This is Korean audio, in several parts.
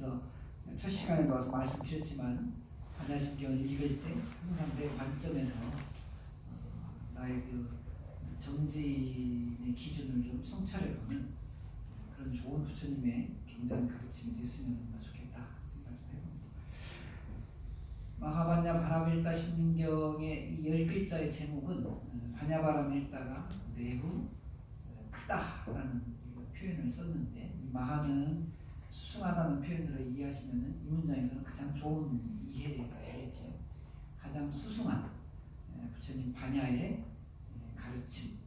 그래서 첫 시간에도 와서 말씀드렸지만 반야심경을 읽을 때 항상 내 관점에서 나의 그 정진의 기준을 좀 성찰해보는 그런 좋은 부처님의 굉장한 가르침이 됐으면 좋겠다 생각 좀 해봅니다. 마하반야 바라밀다 심경의 이 10글자의 제목은 반야바라밀다가 매우 크다라는 표현을 썼는데, 마하는 수승하다는 표현으로 이해하시면 이 문장에서는 가장 좋은 이해가 되겠죠. 가장 수승한 부처님 반야의 가르침,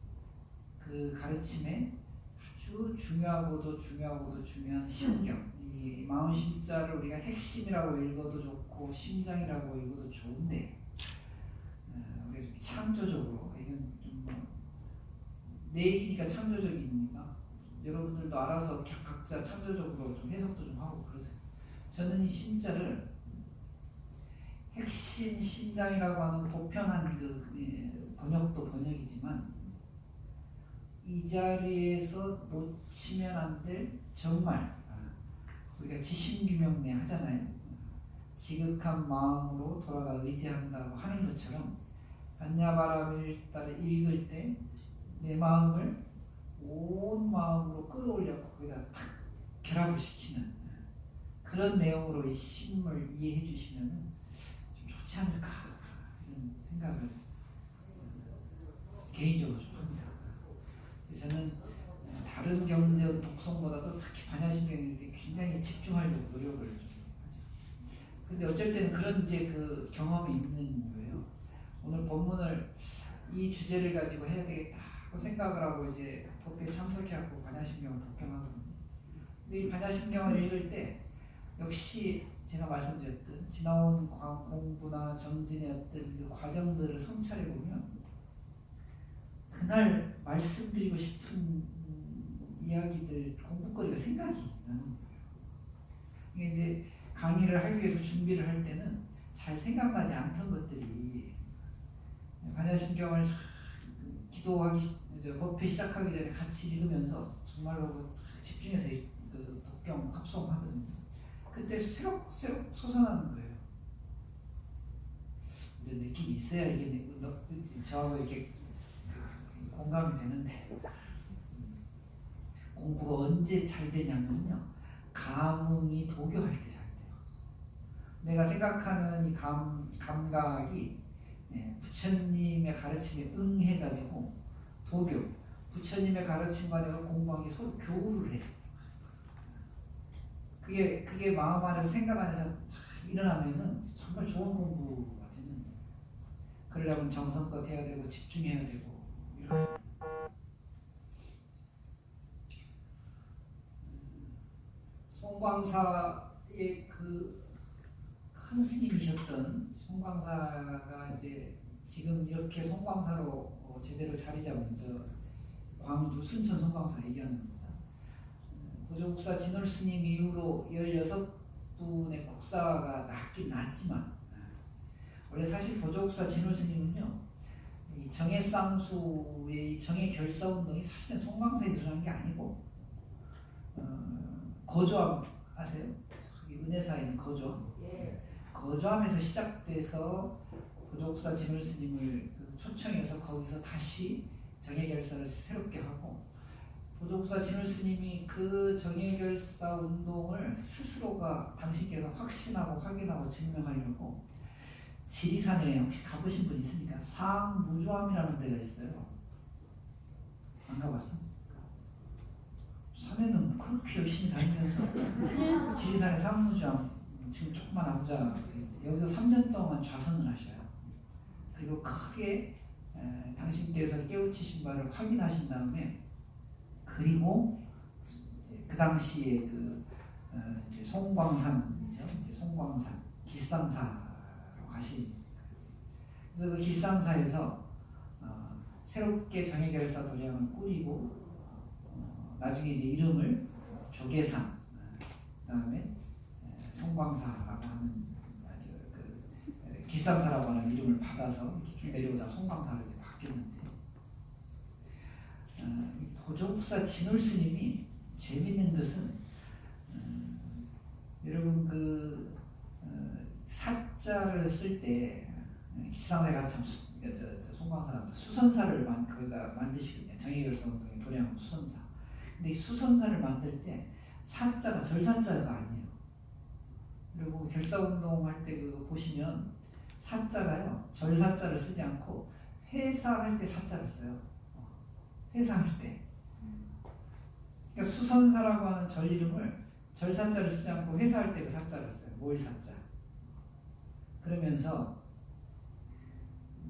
그 가르침에 아주 중요하고도 중요한 심경, 이 마음심자를 우리가 핵심이라고 읽어도 좋고 심장이라고 읽어도 좋은데, 우리가 좀 창조적으로, 이건 좀 내 얘기니까 창조적이니까 여러분들도 알아서 각자 창조적으로 좀 해석도 좀 하고 그러세요. 저는 이 심자를 핵심 심장이라고 하는 보편한 그 번역도 번역이지만, 이 자리에서 놓치면 안 될 정말 우리가 지심규명내 하잖아요. 지극한 마음으로 돌아가 의지한다고 하는 것처럼 반야바라밀다를 읽을 때 내 마음을 온 마음으로 끌어올려서 거기다 탁 결합을 시키는 그런 내용으로 이 심을 이해해 주시면 좀 좋지 않을까 이런 생각을 개인적으로 좀 합니다. 저는 다른 경전 독성보다도 특히 반야심경일 때 굉장히 집중하려고 노력을 좀 하죠. 근데 어쩔 때는 그런 이제 그 경험이 있는 거예요. 오늘 본문을 이 주제를 가지고 해야 되겠다 하고 생각을 하고 이제 법회에 참석해갖고 반야심경을 독경하거든요. 근데 이 반야심경을 읽을 때 역시 제가 말씀드렸던 지나온 공부나 정진의 어떤 그 과정들을 성찰해 보면 그날 말씀드리고 싶은 이야기들, 공부거리가 생각이 나는 거예요. 이게 이제 강의를 하기 위해서 준비를 할 때는 잘 생각나지 않던 것들이 반야심경을 기도하기 이제 법회 시작하기 전에 같이 읽으면서 정말로 집중해서 그 독경 합성하거든요. 그때 새록새록 솟아나는 거예요. 이런 느낌이 있어야 이게 저하고 이렇게 공감이 되는데, 공부가 언제 잘 되냐면요, 감흥이 도교할 때 잘 돼요. 내가 생각하는 이 감각이 부처님의 가르침에 응해가지고 도교, 부처님의 가르침과 내가 공부한 게 서로 교우를 해요. 그게 마음 안에서 생각 안에서 일어나면은 정말 좋은 공부가 되는 거예요. 그러려면 정성껏 해야 되고 집중해야 되고 이렇게. 송광사의 그 큰 스님이셨던 송광사가 이제 지금 이렇게 송광사로 제대로 자리 잡은 저 광주 순천 송광사 얘기하는 겁니다. 보조국사 진월 스님 이후로 16분의 국사가 낮긴 낮지만, 원래 사실 보조국사 진월 스님은요, 이 정해쌍수의 이 정해결사운동이 사실은 송광사에 일어난 게 아니고, 거조함 아세요? 은혜사에 있는 거조함. 거조함에서 시작돼서 보조국사 진월 스님을 초청해서 거기서 다시 정해결사를 새롭게 하고, 보조국사 진월 스님이 그 정해결사 운동을 스스로가 당신께서 확신하고 확인하고 증명하려고 지리산에 혹시 가보신 분 있습니까? 상무주암이라는 데가 있어요. 안 가봤어? 산에는 그렇게 열심히 다니면서 지리산의 상무주암, 지금 조그만 남자, 여기서 3년 동안 좌선을 하셔요. 그리고 크게 당신께서 깨우치신 바를 확인하신 다음에, 그리고 그 당시에 이제 송광산이죠. 이제 송광산 길상사로 가신. 그래서 그 길상사에서 새롭게 정해결사 도량을 꾸리고, 나중에 이제 이름을 조계산, 그다음에 송광사라고 하는 길상사라고 하는 이름을 받아서 쭉 내려오다 송광사로 이제 바뀌었는데, 이 보조국사 진월 스님이 재밌는 것은 여러분 사자를 쓸 때 기상사가 참 송광사는 수선사를 거기다 만드시거든요. 정의결사운동의 도량 수선사. 근데 이 수선사를 만들 때 사자가 절사자가 아니에요. 그리고 결사운동 할 때 그거 보시면 사자가요 절사자를 쓰지 않고 회사할 때 사자를 써요. 회사할 때. 그러니까 수선사라고 하는 절 이름을 절사자를 쓰지 않고 회사할 때 그 사자를 써요. 모일사자. 그러면서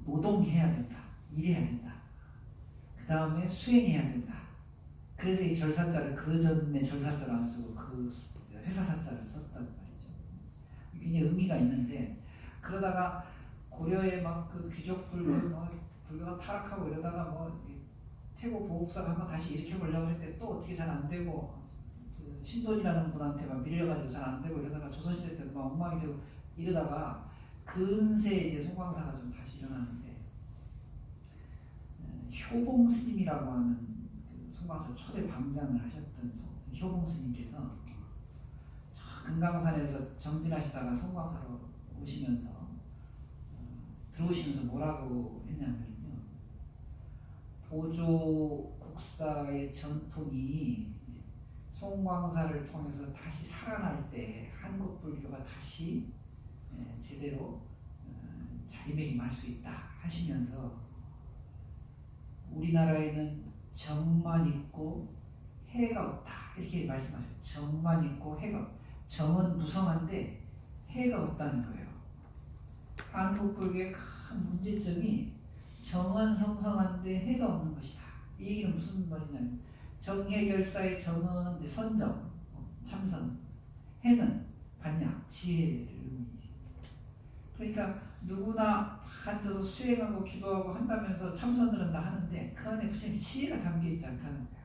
노동해야 된다. 일해야 된다. 그 다음에 수행해야 된다. 그래서 이 절사자를 그 전에 절사자를 안 쓰고 그 회사사자를 썼단 말이죠. 굉장히 의미가 있는데 그러다가 고려에 막 그 귀족 불교가 타락하고 이러다가 뭐 태고 보국사가 한번 다시 일으켜보려고 했는데 또 어떻게 잘 안 되고 신돈이라는 분한테 막 밀려가지고 잘 안 되고 이러다가 조선시대 때 막 엉망이 되고 이러다가 근세에 이제 송광사가 좀 다시 일어나는데 효봉 스님이라고 하는 그 송광사 초대 방장을 하셨던 효봉 스님께서 금강산에서 정진하시다가 송광사로 오시면서 들어오시면서 뭐라고 했냐면요. 보조 국사의 전통이 송광사를 통해서 다시 살아날 때 한국 불교가 다시 제대로 자리매김할 수 있다 하시면서 우리나라에는 정만 있고 해가 없다 이렇게 말씀하셨어요. 정만 있고 해가 없다. 정은 무성한데 해가 없다는 거예요. 한국 불교의 큰 문제점이 정은 성성한데 해가 없는 것이다. 이 얘기는 무슨 말이냐면 정해결사의 정은 선정, 참선, 해는 반야, 지혜를 의미해요. 그러니까 누구나 앉아서 수행하고 기도하고 한다면서 참선들은 다 하는데 그 안에 부처님 지혜가 담겨있지 않다는 거예요.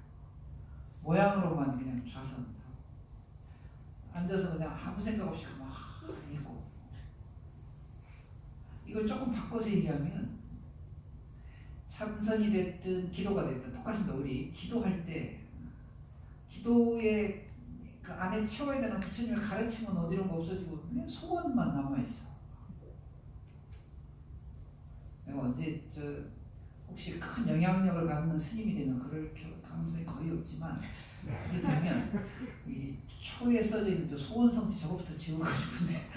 모양으로만 그냥 좌선하고 앉아서 그냥 아무 생각 없이 막 있고 이걸 조금 바꿔서 얘기하면 참선이 됐든 기도가 됐든 똑같습니다. 우리 기도할 때 기도의 그 안에 채워야 되는 부처님의 가르침은 어디론가 없어지고 그냥 소원만 남아있어. 내가 언제 혹시 큰 영향력을 갖는 스님이 되면 그럴 가능성이 거의 없지만 그게 되면 이 초에 써져 있는 저 소원성취 저거부터 지우고 싶은데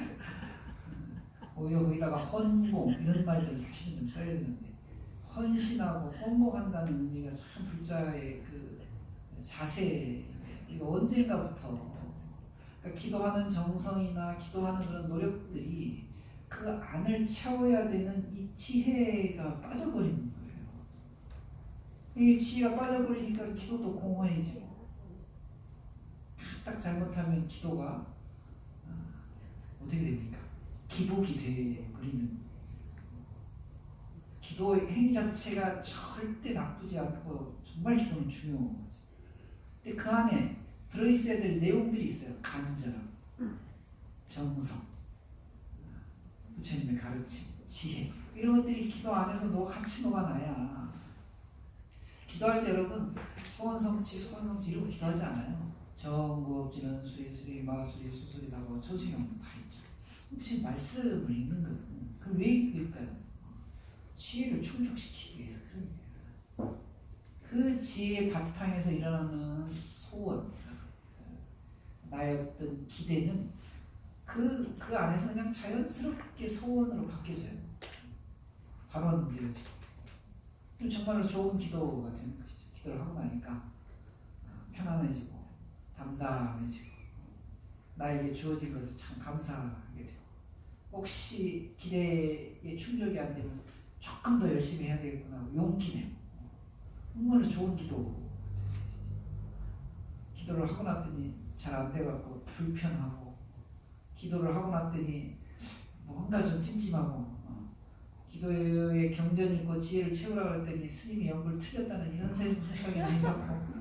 오히려 거기다가 헌공 이런 말들 사실은 좀 써야 되는데 헌신하고 헌공한다는 의미가 참 불자의 그 자세 이거 언젠가부터 그러니까 기도하는 정성이나 기도하는 그런 노력들이 그 안을 채워야 되는 이 지혜가 빠져버리는 거예요. 이 지혜가 빠져버리니까 기도도 공허해지고 딱 잘못하면 기도가 어떻게 됩니까? 기복이 되어버리는 기도 행위 자체가 절대 나쁘지 않고 정말 기도는 중요한 거죠. 근데 그 안에 들어있어야 될 내용들이 있어요. 간절함, 정성, 부처님의 가르침, 지혜 이런 것들이 기도 안에서 같이 녹아나야 기도할 때 여러분 소원성취 이러고 기도하지 않아요. 정구업지는 수리수리 마수리 수수리 사고 처수경 다 있죠. 부처님 말씀을 읽는 거거든요. 그럼 왜 읽을까요? 지혜를 충족시키기 위해서 그런 거예요. 그 지혜의 바탕에서 일어나는 소원, 나의 어떤 기대는 그 안에서 그냥 자연스럽게 소원으로 바뀌어져요. 발원되어지고. 정말로 좋은 기도가 되는 것이죠. 기도를 하고 나니까 편안해지고 담담해지고 나에게 주어진 것을 참 감사하게 되고 혹시 기대에 충족이 안 되면 조금 더 열심히 해야 되겠구나 하고 용기 내고 정말로 좋은 기도를 하고 났더니 잘 안 돼갖고 불편하고 기도를 하고 났더니 뭔가 좀 찜찜하고 기도의 경전을 읽고 지혜를 채우라고 했더니 스님이 연불 틀렸다는 이런 생각이 있었고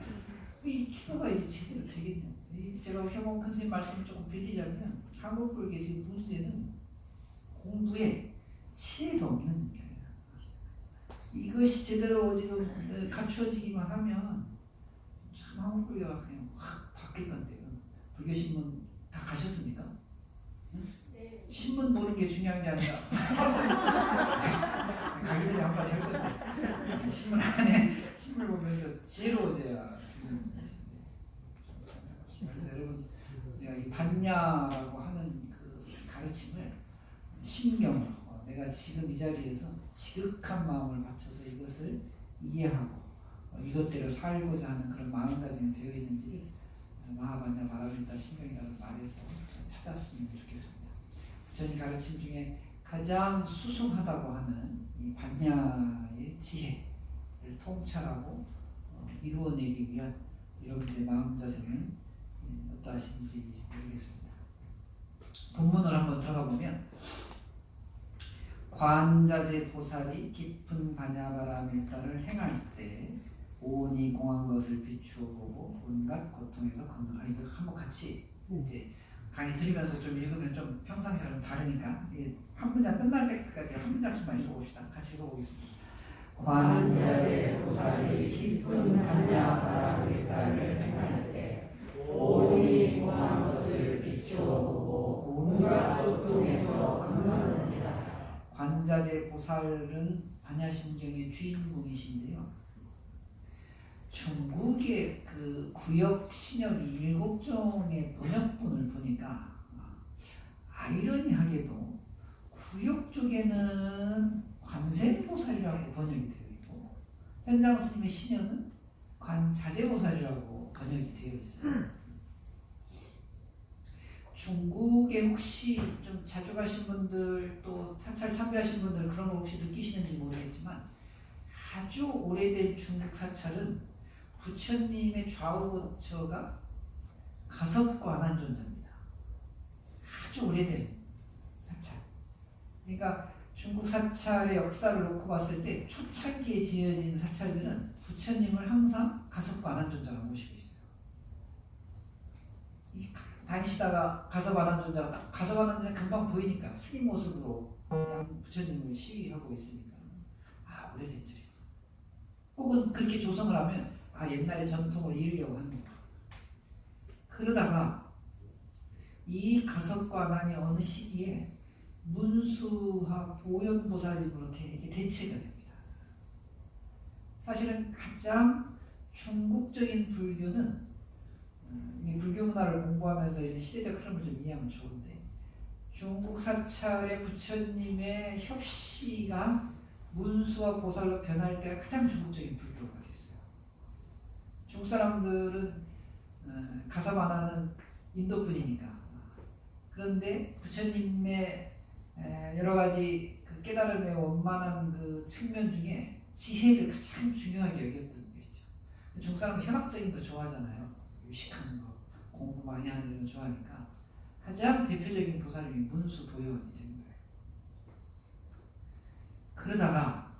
이 기도가 이제 제대로 되겠냐. 제가 효봉 큰 스님 말씀을 조금 빌리자면 한국 불교의 지금 문제는 공부에 지혜가 없는 거예요. 이것이 제대로 지금 갖추어지기만 하면 참 한국 불교가 그냥 확 바뀔 건데요. 불교신문 다 가셨습니까? 응? 신문 보는 게 중요한 게 아니라 가기 전에 한마디 할 건데 신문 안에 신문을 보면서 지혜로워져야 되는 것인데 그래서 여러분 제가 이 반야라고 하는 그 가르침을 심경으로 내가 지금 이 자리에서 지극한 마음을 맞춰서 이것을 이해하고 이것대로 살고자 하는 그런 마음가짐이 되어 있는지를 마하반야 바라밀다 신경이라는 말에서 찾았으면 좋겠습니다. 부처님 가르침 중에 가장 수승하다고 하는 이 반야의 지혜를 통찰하고 이루어내기 위한 여러분들의 마음 자세는 어떠하신지 모르겠습니다. 본문을 한번 들어가 보면 관자재 보살이 깊은 반야바라밀다를 행할 때 오온이 공한 것을 비추어 보고 온갖 고통에서 건너가. 이거 한번 같이 이제 강의 들으면서 좀 읽으면 좀 평상시랑 좀 다르니까 한 문장 끝날 때까지 한 문장씩만 읽어봅시다. 같이 읽어보겠습니다. 관자재 보살이 깊은 반야바라밀다를 행할 때 오온이 공한 것을 비추어 보고 온갖 고통에서 건너느니라. 관자재 보살은 반야심경의 주인공이신데요. 중국의 그 구역 신역이 7종의 번역본을 보니까 아이러니하게도 구역 쪽에는 관세음보살이라고 번역이 되어 있고 현장 스님의 신역은 관자재보살이라고 번역이 되어 있어요. 중국에 혹시 좀 자주 가신 분들 또 사찰 참배하신 분들 그런 걸 혹시 느끼시는지 모르겠지만 아주 오래된 중국 사찰은 부처님의 좌우 거처가 가섭과 안한존자입니다. 아주 오래된 사찰. 그러니까 중국 사찰의 역사를 놓고 봤을 때 초창기에 지어진 사찰들은 부처님을 항상 가섭과 안한존자가 모시고 있어요. 다니시다가 가섭안한존자가 가섭안한존자 금방 보이니까 스님 모습으로 그냥 부처님을 시위하고 있으니까 오래된 절이구나. 혹은 그렇게 조성을 하면 옛날의 전통을 이으려고 하는 거야. 그러다가 이 가섭과 안한이 어느 시기에 문수와 보현보살님으로 대체가 됩니다. 사실은 가장 중국적인 불교는 이 불교 문화를 공부하면서 이제 시대적 흐름을 좀 이해하면 좋은데 중국 사찰의 부처님의 협시가 문수와 보살로 변할 때가 가장 중국적인 불교가 됐어요. 중국 사람들은 가섭안한은 인도 분이니까 그런데 부처님의 여러 가지 그 깨달음의 원만한 그 측면 중에 지혜를 가장 중요하게 여겼던 것이죠. 중국 사람은 현학적인 거 좋아하잖아요. 유식한 거, 공부 많이 하는 거 좋아하니까 가장 대표적인 보살이 문수 보현이 된 거예요. 그러다가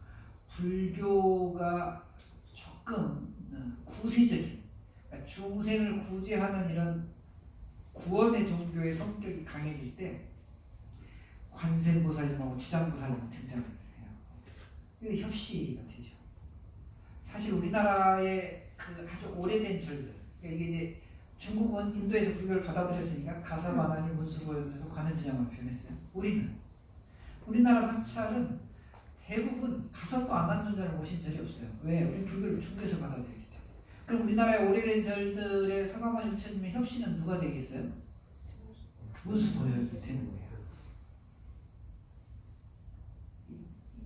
불교가 조금 구세적인, 그러니까 중생을 구제하는 이런 구원의 종교의 성격이 강해질 때 관세음보살님하고 지장보살님이 등장을 해요. 이게 협시가 되죠. 사실 우리나라의 그 아주 오래된 절들, 이게 이제 중국은 인도에서 불교를 받아들였으니까 가섭안한이 문수보현에서 관음지장을 표현했어요. 우리나라 사찰은 대부분 가섭과 안한존자를 모신 절이 없어요. 왜? 우리 불교를 중국에서 받아들였기 때문에. 그럼 우리나라의 오래된 절들의 서가모니 부처님의 협시는 누가 되겠어요? 문수보현이 되는 거예요.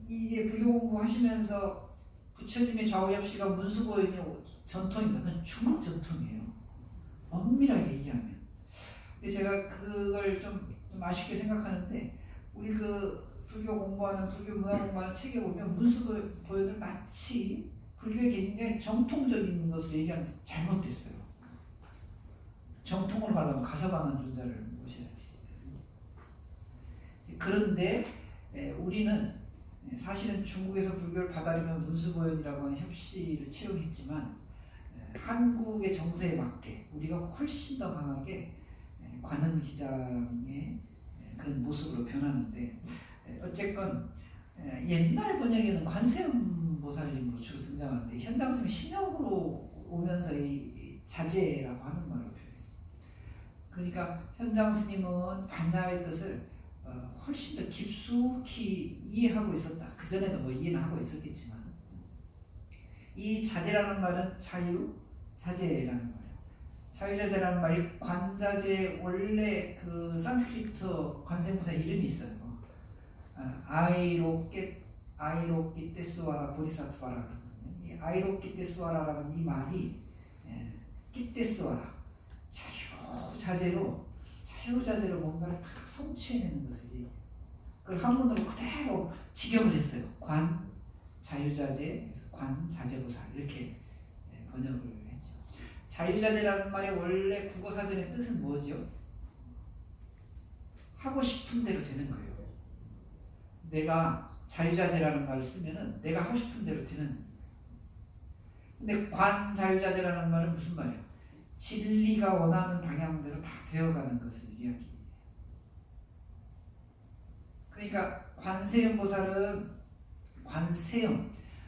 이게 불교 공부하시면서 부처님의 좌우 협시가 문수보현이 전통입니다. 그건 중국 전통이에요. 엄밀하게 얘기하면. 근데 제가 그걸 좀 아쉽게 생각하는데 우리 그 불교 공부하는 불교 문화 공부하는 책에 보면 문수보현을 마치 불교의 굉장히 정통적인 것을 얘기하는데 잘못됐어요. 정통으로 가려면 가섭안한존자를 모셔야지. 그런데 우리는 사실은 중국에서 불교를 받아들이면 문수보현이라고 하는 협시를 채용했지만 한국의 정세에 맞게 우리가 훨씬 더 강하게 관음지장의 그런 모습으로 변하는데 어쨌건 옛날 번역에는 관세음보살님으로 주로 등장하는데 현장스님이 신역으로 오면서 이 자제라고 하는 말로 표현했어요. 그러니까 현장스님은 반야의 뜻을 훨씬 더 깊숙이 이해하고 있었다. 그 전에도 뭐 이해는 하고 있었겠지만 이 자제라는 말은 자유자재라는 말이에요. 자유자재라는 말이 관자재 원래 그 산스크리트 관세음보사 이름이 있어요. 아이로끼테스와라 보디사트바라 그러거든요. 이 아이로끼테스와라라는 이 말이 끼테스와라 자유자재로 뭔가를 다 성취해내는 것을 그걸 한문으로 그대로 직역을 했어요. 관 자유자재 관 자재보살 이렇게 번역을 했죠. 자유자재라는 말의 원래 국어사전의 뜻은 뭐죠? 하고 싶은 대로 되는 거예요. 내가 자유자재라는 말을 쓰면은 내가 하고 싶은 대로 되는. 근데 관자유자재라는 말은 무슨 말이에요? 진리가 원하는 방향대로 다 되어가는 것을 이야기해요. 그러니까 관세음보살은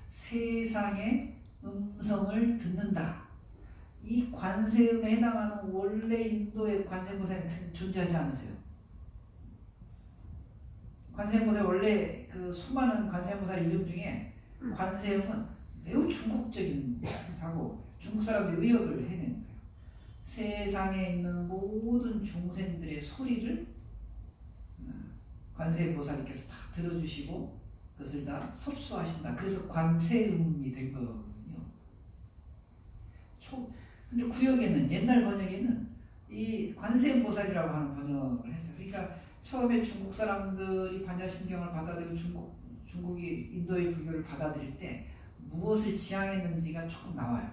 세상의 음성을 듣는다. 이 관세음에 해당하는 원래 인도의 관세음보살은 존재하지 않으세요. 관세음보살 원래 그 수많은 관세음보살 이름 중에 관세음은 매우 중국적인 사고, 중국 사람들이 의역을 해내는 거예요. 세상에 있는 모든 중생들의 소리를 관세음보살께서 다 들어주시고 그것을 다 섭수하신다. 그래서 관세음이 된 거거든요. 근데 구역에는 옛날 번역에는 이 관세음보살이라고 하는 번역을 했어요. 그러니까 처음에 중국 사람들이 반야심경을 받아들이고 중국이 인도의 불교를 받아들일 때 무엇을 지향했는지가 조금 나와요.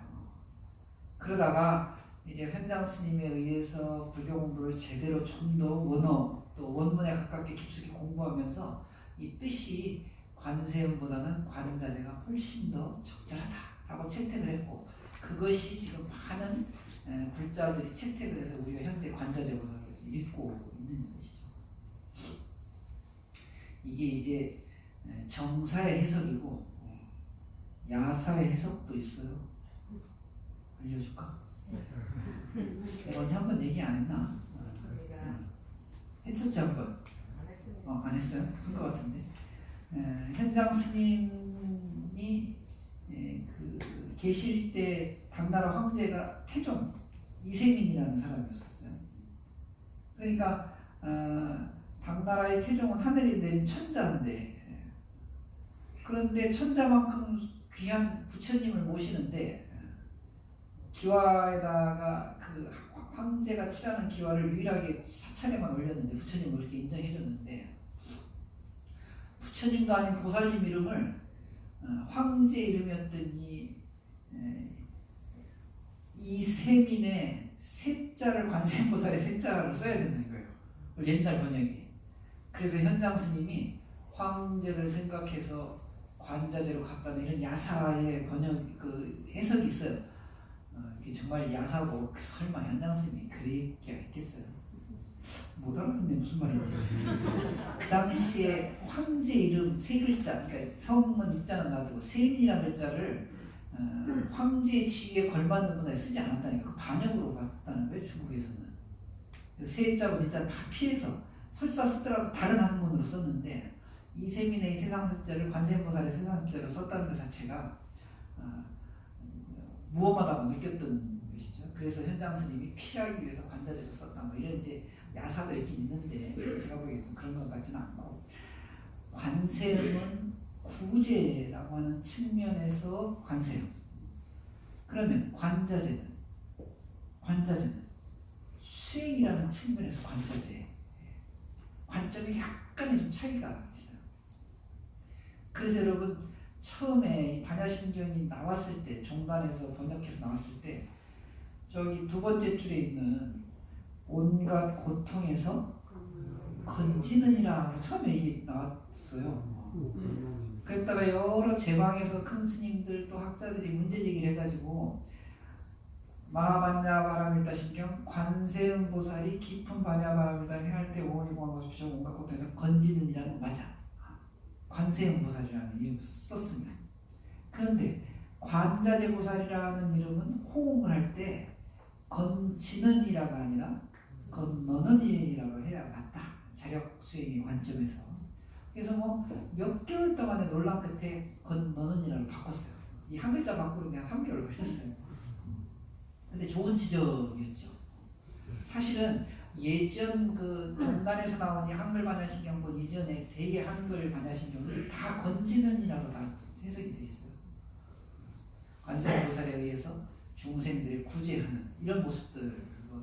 그러다가 이제 현장 스님에 의해서 불교 공부를 제대로 좀 더 원어 또 원문에 가깝게 깊숙이 공부하면서 이 뜻이 관세음보다는 관자재가 훨씬 더 적절하다라고 채택을 했고 그것이 지금 많은 불자들이 채택을 해서 우리가 현재 관자재보살에서 읽고 있는 것이죠. 이게 이제 정사의 해석이고 야사의 해석도 있어요. 알려줄까? 내가 언제 한번 얘기 안 했나? 했었지 한번? 안 했어요? 한 것 같은데. 현장 스님이 그 계실 때 당나라 황제가 태종 이세민이라는 사람이었었어요. 그러니까 당나라의 태종은 하늘이 내린 천자인데 그런데 천자만큼 귀한 부처님을 모시는데 기와에다가 그 황제가 칠하는 기와를 유일하게 사찰에만 올렸는데 부처님을 그렇게 인정해줬는데 부처님도 아닌 보살님 이름을 황제 이름이었던 이 세민의 세자를 관세음보살의 세자로 써야 된다는 거예요. 옛날 번역이. 그래서 현장 스님이 황제를 생각해서 관자재로 갔다는 이런 야사의 번역 그 해석이 있어요. 정말 야사고 설마 현장 스님이 그렇게 했겠어요? 못 알아듣네 무슨 말인지. 그 당시에 황제 이름 세 글자, 그러니까 성은 있자는 놔두고 세민이라는 글자를 황제의 지위에 걸맞는 문화에 쓰지 않았다니까. 그 반역으로 봤다는 거예요 중국에서는. 세자고 민자는 다 피해서 설사 쓰더라도 다른 한문으로 썼는데 이세민의 세상세자를 관세음보살의 세상세자로 썼다는 것 자체가 무엄하다고 느꼈던 것이죠. 그래서 현장 스님이 피하기 위해서 관자재로 썼다. 뭐 이런 이제 야사도 있긴 있는데 제가 보기에는 그런 것 같지는 않고 관세음은 구제라고 하는 측면에서 관세음. 그러면 관자재는 수행이라는 측면에서 관자재. 관점이 약간의 좀 차이가 있어요. 그래서 여러분 처음에 반야심경이 나왔을 때 종단에서 번역해서 나왔을 때 저기 두 번째 줄에 있는 온갖 고통에서 건지느니라 처음에 이게 나왔어요. 그랬다가 여러 제방에서 큰 스님들 또 학자들이 문제제기를 해가지고 마하반야바라밀다 신경 관세음보살이 깊은 반야바라밀다 해할 때 오원이공항고수피죠 온갖 고통에서 건지느니라는 맞아. 관세음보살이라는 이름을 썼으면. 그런데 관자재보살이라는 이름은 호응을 할 때 건지는이라가 아니라 건너는이라고 해야 맞다. 자력 수행의 관점에서. 그래서 뭐 몇 개월 동안의 논란 끝에 건너는이라고 바꿨어요. 이 한 글자 바꾸는 그냥 3개월 걸렸어요. 근데 좋은 지적이었죠. 사실은 예전 그 종단에서 나온 이 한글 반야신경본 이전에 대개 한글 반야신경이 다 건지는이라고 다 해석이 되어 있어요. 관세음보살에 의해서 중생들을 구제하는 이런 모습들로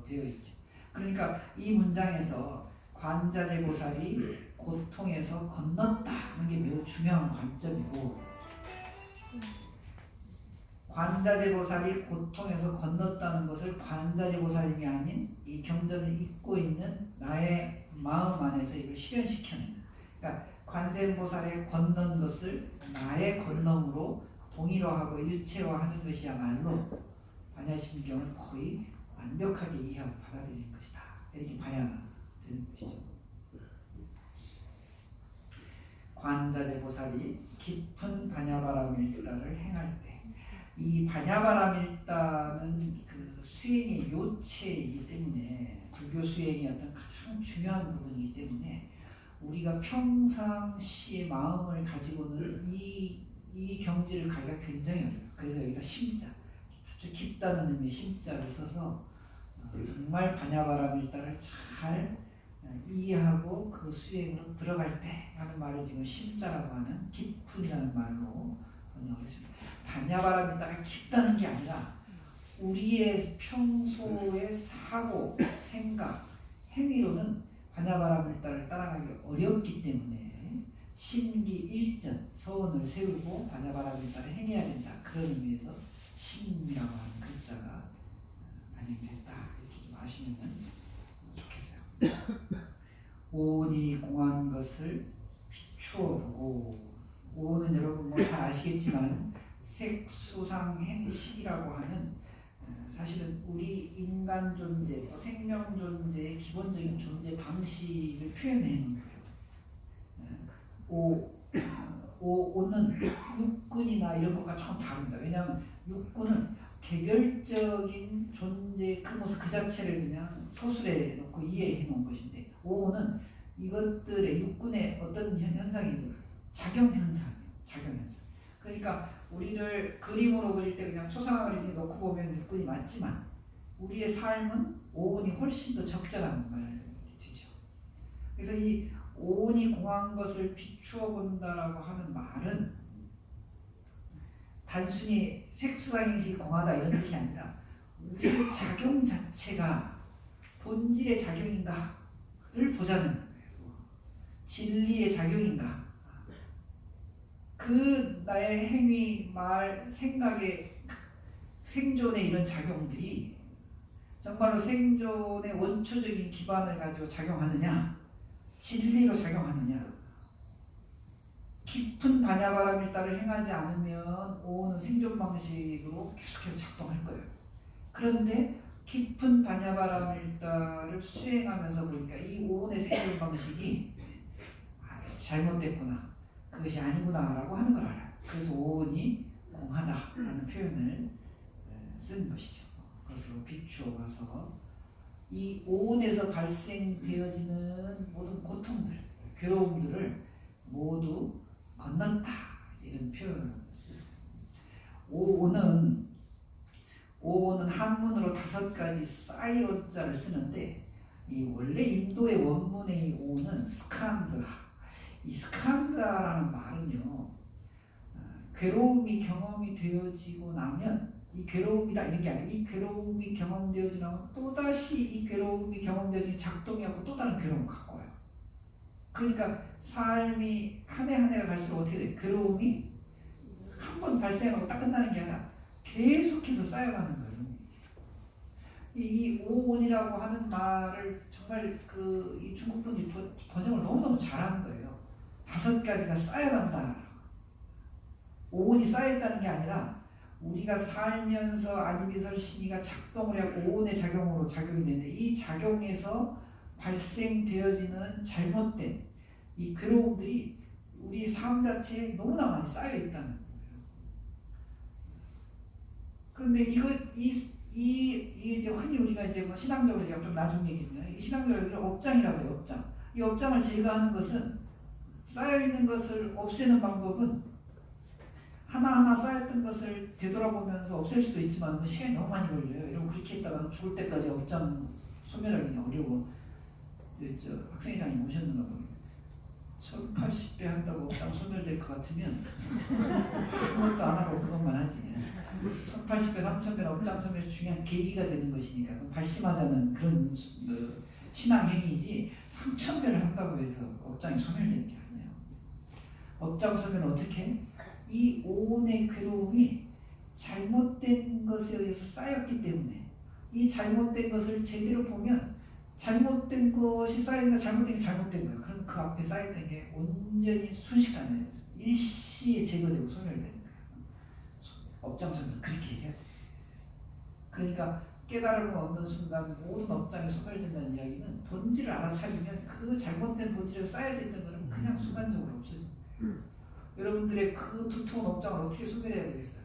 되어 있죠. 그러니까 이 문장에서 관자재보살이 고통에서 건넜다는 게 매우 중요한 관점이고, 관자재보살이 고통에서 건넜다는 것을 관자재보살님이 아닌 이 경전을 읽고 있는 나의 마음 안에서 이걸 실현시켜내는, 그러니까 관세음보살의 건넌 것을 나의 건넌으로 동일화하고 일체화하는 것이야말로 반야심경을 거의 완벽하게 이해하고 받아들이는 것이다. 이렇게 봐야 되는 것이죠. 관자재보살이 깊은 반야바라밀다를 행할 때, 이 반야바라밀다는 그 수행의 요체이기 때문에, 불교 수행의 어떤 가장 중요한 부분이기 때문에 우리가 평상시의 마음을 가지고는 이 경지를 가기가 굉장히 어려워요. 그래서 여기다 심자, 아주 깊다는 의미의 심자를 써서 정말 반야바라밀다를 잘 이해하고 그 수행으로 들어갈 때 하는 말을 지금 심자라고 하는 깊은이라는 말로 번역했습니다. 반야바라밀다가 깊다는 게 아니라 우리의 평소의 사고, 생각, 행위로는 반야바라밀다를 따라가기 어렵기 때문에 심기일전, 서원을 세우고 반야바라밀다를 행해야 된다. 그런 의미에서 심이라고 하는 글자가 반영됐다. 이렇게 좀 아시면 좋겠어요. 오온이 공한 것을 비추어 보고, 오온은 여러분 뭐 잘 아시겠지만 색수상행식이라고 하는 사실은 우리 인간 존재 또 생명 존재의 기본적인 존재 방식을 표현해내는 거예요. 오는 육군이나 이런 것과 조금 다릅니다. 왜냐하면 육군은 개별적인 존재 그 모습 그 자체를 그냥 서술해 놓고 이해해 놓은 것인데, 오는 이것들의 육군의 어떤 현상이죠. 작용현상이에요. 작용현상. 그러니까 우리를 그림으로 그릴 때 그냥 초상화를 놓고 보면 육군이 맞지만 우리의 삶은 오온이 훨씬 더 적절한 말이 되죠. 그래서 이 오온이 공한 것을 비추어 본다라고 하는 말은 단순히 색수상행식이 공하다 이런 뜻이 아니라 우리의 작용 자체가 본질의 작용인가를 보자는 거예요. 진리의 작용인가, 그 나의 행위, 말, 생각의 생존의 이런 작용들이 정말로 생존의 원초적인 기반을 가지고 작용하느냐, 진리로 작용하느냐. 깊은 반야바라밀다를 행하지 않으면 오온은 생존 방식으로 계속해서 작동할 거예요. 그런데 깊은 반야바라밀다를 수행하면서 보니까 이 오온의 생존 방식이 잘못됐구나, 그것이 아니구나라고 하는 걸 알아요. 그래서 오온이 공하다라는 표현을 쓴 것이죠. 그것으로 비추어 와서 이 오온에서 발생되어지는 모든 고통들, 괴로움들을 모두 건넜다, 이런 표현을 썼어요. 오온은 한문으로 5가지 사이로자를 쓰는데, 이 원래 인도의 원문의 이 오는 스칸드라, 이 스칸드라라는 말은요, 괴로움이 경험이 되어지고 나면 이 괴로움이다 이런 게 아니라 이 괴로움이 경험되어지고 나면 또다시 이 괴로움이 경험되어지고 작동해갖고 또 다른 괴로움을 갖고 와요. 그러니까 삶이 한 해 한 해가 갈수록 어떻게 돼요? 괴로움이 한 번 발생하고 딱 끝나는 게 아니라 계속해서 쌓여가는 거예요. 이 오온이라고 하는 말을 정말 이 중국 분이 번역을 너무너무 잘하는 거예요. 5가지가 쌓여간다. 오온이 쌓여있다는 게 아니라 우리가 살면서 아니비설신이가 작동을 하고 오온의 작용으로 작용이 되는데, 이 작용에서 발생되어지는 잘못된 이 괴로움들이 우리 삶 자체에 너무나 많이 쌓여있다는 거예요. 그런데 이게 이제 흔히 우리가 이제 뭐 신앙적으로 얘기하면 좀 나중 얘기지만, 신앙적으로 업장이라고 해요. 업장. 이 업장을 제거하는 것은 쌓여있는 것을 없애는 방법은 하나하나 쌓였던 것을 되돌아보면서 없앨 수도 있지만 그 시간이 너무 많이 걸려요. 이러면 그렇게 했다가 죽을 때까지 업장 소멸하기는 어려워. 저 학생회장님 오셨는가 보네. 1080배 한다고 업장 소멸될 것 같으면 아무것도 안 하고 그것만 하지. 1080배, 3000배 업장 소멸이 중요한 계기가 되는 것이니까 발심하자는 그런 신앙 행위이지 3000배를 한다고 해서 업장이 소멸되는 게 아니에요. 업장 소멸은 어떻게 해? 이 오온의 괴로움이 잘못된 것에 의해서 쌓였기 때문에 이 잘못된 것을 제대로 보면 잘못된 것이 쌓이니까 잘못된 게 잘못된 거예요. 그럼 그 앞에 쌓였던 게 온전히 순식간에 일시에 제거되고 소멸되는 거예요. 업장 소멸 그렇게 해야 돼. 그러니까 깨달음을 얻는 순간 모든 업장이 소멸된다는 이야기는 본질을 알아차리면 그 잘못된 본질에 쌓여져 있던 것은 그냥 순간적으로 없어집니다. 여러분들의 그 두터운 업장을 어떻게 소멸해야 되겠어요?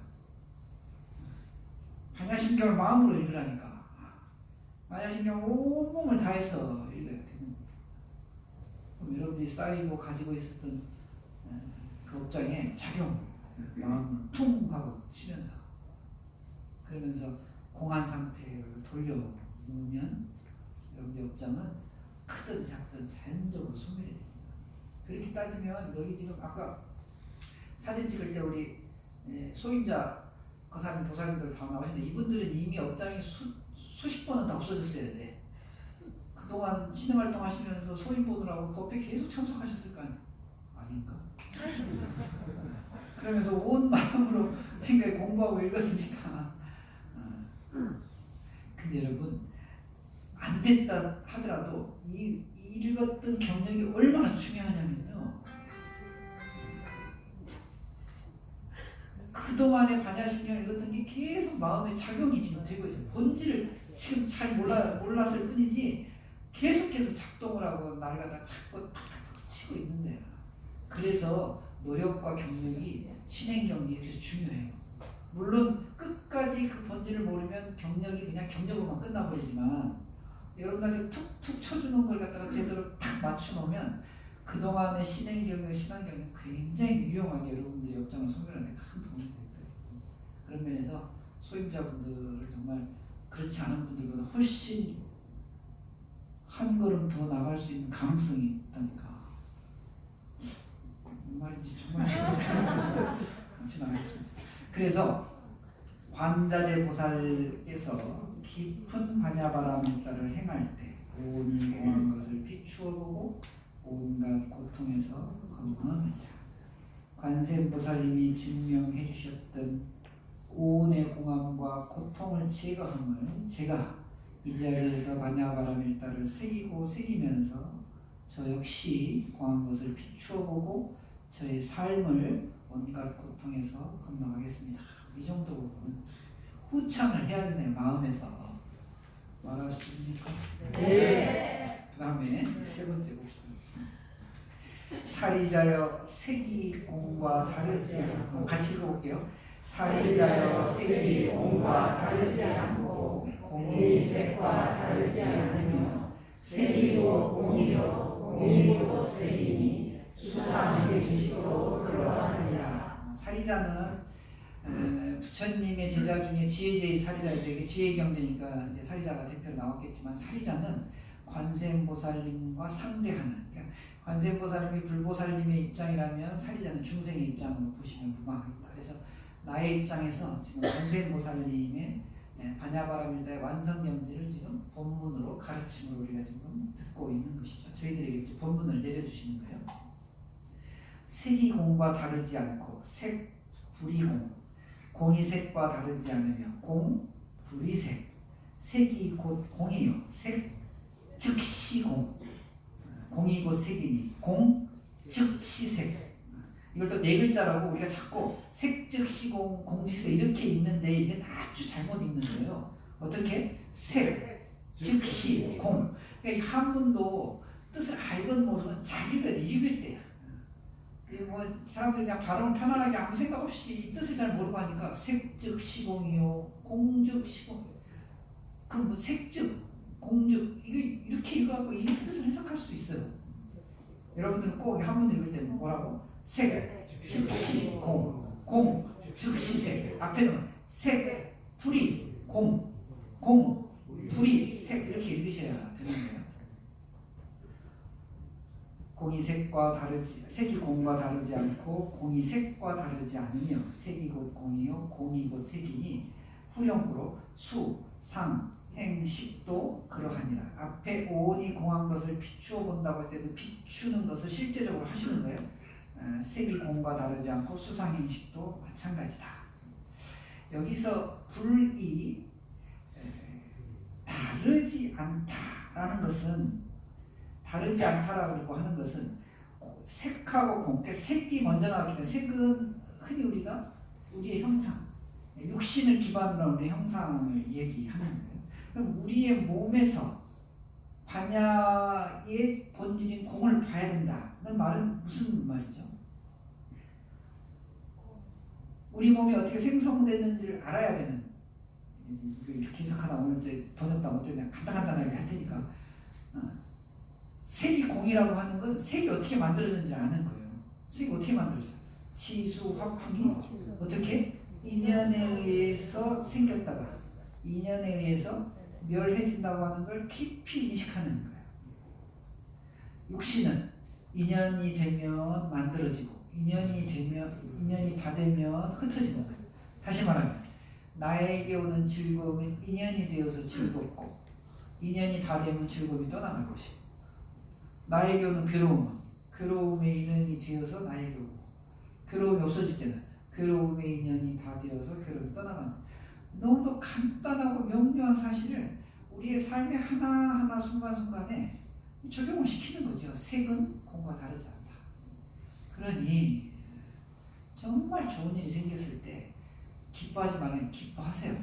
반야심경을 마음으로 읽으라니까. 반야심경 온몸을 다해서 읽어야 되는. 그럼 여러분들이 쌓이고 가지고 있었던 그 업장에 작용을 마음을 퉁 하고 치면서 그러면서 공한 상태를 돌려놓으면 여러분의 업장은 크든 작든 자연적으로 소멸이 됩니다. 그렇게 따지면 여기 지금 아까 사진 찍을 때 우리 소임자 거사님 보살님들 다 나오시는데 이분들은 이미 업장이 수십 번은 다 없어졌어야 돼. 그동안 신앙활동 하시면서 소임 보느라고 법회 계속 참석하셨을 거 아닌가? 그러면서 온 마음으로 지금 공부하고 읽었으니까. 근데 여러분 안 됐다 하더라도 이 읽었던 경력이 얼마나 중요하냐면요. 그동안의 반야심경을 읽었던 게 계속 마음에 작용이 지금 되고 있어요. 본질을 지금 잘 몰랐을 뿐이지 계속해서 작동을 하고 나를 갖다 찾고 탁탁탁 치고 있는 거예요. 그래서 노력과 경력이 신행 경력이 그래서 중요해요. 물론 끝까지 그 본질을 모르면 경력이 그냥 경력으로만 끝나버리지만 여러분한테 툭툭 쳐주는 걸 갖다가 제대로 딱 맞춰놓으면 그동안의 신행 경력, 신앙 경력 굉장히 유용하게 여러분들의 업장을 소멸하는 큰 도움이 될 거예요. 그런 면에서 소임자분들을 정말 그렇지 않은 분들보다 훨씬 한 걸음 더 나갈 수 있는 가능성이 있다니까. 무슨 말인지 정말 그렇지는 않겠습니다. 그래서 관자재 보살께서 깊은 반야바라밀다를 행할 때 오온이 공한 것을 비추어 보고 온갖 고통에서 건너느니라. 관세음보살님이 증명해 주셨던 오온의 공함과 고통을 제거함을 제가 이 자리에서 반야바라밀다를 새기면서 저 역시 공한 것을 비추어 보고 저의 삶을 온갖 고통에서 건너가겠습니다. 이 정도 부분은 후창을 해야 되네요. 마음에서. 알았습니까? 네. 그 다음에 세 번째 봅시다. 사리자여 색이 공과 다르지 않고 같이 읽어볼게요. 사리자여 색이 공과 다르지 않고 공이 색과 다르지 않으며 색이도 공이요 공이도 색이니 수상의 기식으로 그러하느니라. 사리자는 부처님의 제자 중에 지혜제일 사리자인데 이게 지혜경제니까 이제 사리자가 대표로 나왔겠지만 사리자는 관세음보살님과 상대하는, 그러니까 관세음보살님이 불보살님의 입장이라면 사리자는 중생의 입장으로 보시면 무방하겠다. 그래서 나의 입장에서 지금 관세음보살님의 반야바라밀다의 완성경지를 지금 본문으로 가르침으로 우리가 지금 듣고 있는 것이죠. 저희들에게 본문을 내려주시는 거예요. 색이 공과 다르지 않고 색, 불이 공, 공이 색과 다르지 않으며 공, 불이 색, 색이 곧 공이요 색, 즉시 공, 공이 곧 색이니 공, 즉시 색. 이걸 또 네 글자라고 우리가 자꾸 색, 즉시 공, 공직색 이렇게 읽는데 이게 아주 잘못 읽는 거예요. 어떻게? 색, 즉시 공. 그러니까 이 한문도 뜻을 알건 모르건 잘 읽어야 돼. 읽을 때야. 뭐 사람들이 그냥 발음을 편안하게 아무 생각 없이 뜻을 잘 모르고 하니까 색즉 시공이요 공즉 시공. 그럼 뭐 색즉 공즉 이게 이렇게 읽어갖고 이 뜻을 해석할 수 있어요. 여러분들은 꼭 한 번 읽을 때는 뭐라고? 색, 즉시, 공, 공, 즉시 색. 앞에는 색, 불이, 공, 공, 불이, 색 이렇게 읽으셔야 되는 거예요. 공이 색과 다르지, 색이 공과 다르지 않고 공이 색과 다르지 않으며 색이 곧 공이요 공이 곧 색이니 후형구로 수, 상, 행, 식도 그러하니라. 앞에 오온이 공한 것을 비추어 본다고 할 때 그 비추는 것을 실제적으로 하시는 거예요. 색이 공과 다르지 않고 수상행식도 마찬가지다. 여기서 불이 다르지 않다라는 것은 다르지 않다라고 하는 것은 색하고 공, 그러니까 색이 먼저 나왔기 때문에 색은 흔히 우리가 우리의 형상, 육신을 기반으로 한 우리의 형상을 얘기하는 거예요. 그럼 우리의 몸에서 반야의 본질인 공을 봐야 된다는 말은 무슨 말이죠? 우리 몸이 어떻게 생성됐는지를 알아야 되는, 이렇게 해석하다 오늘 이제 번역도 못해 그냥 간단하게 할 테니까 색이 공이라고 하는 건 색이 어떻게 만들어졌는지 아는 거예요. 색이 어떻게 만들어졌어요? 치수, 화풍이 어떻게? 인연에 의해서 생겼다가 인연에 의해서 멸해진다고 하는 걸 깊이 인식하는 거예요. 육신은 인연이 되면 만들어지고 인연이 다 되면 흩어지는 거예요. 다시 말하면 나에게 오는 즐거움은 인연이 되어서 즐겁고 인연이 다 되면 즐거움이 떠나갈 것이고 나에게 오는 괴로움의 인연이 되어서 나에게 오고 괴로움이 없어질 때는 괴로움의 인연이 다 되어서 괴로움이 떠나가는 너무도 간단하고 명료한 사실을 우리의 삶의 하나하나 순간순간에 적용을 시키는 거죠. 색은 공과 다르지 않다. 그러니 정말 좋은 일이 생겼을 때 기뻐하지 말아요. 기뻐하세요.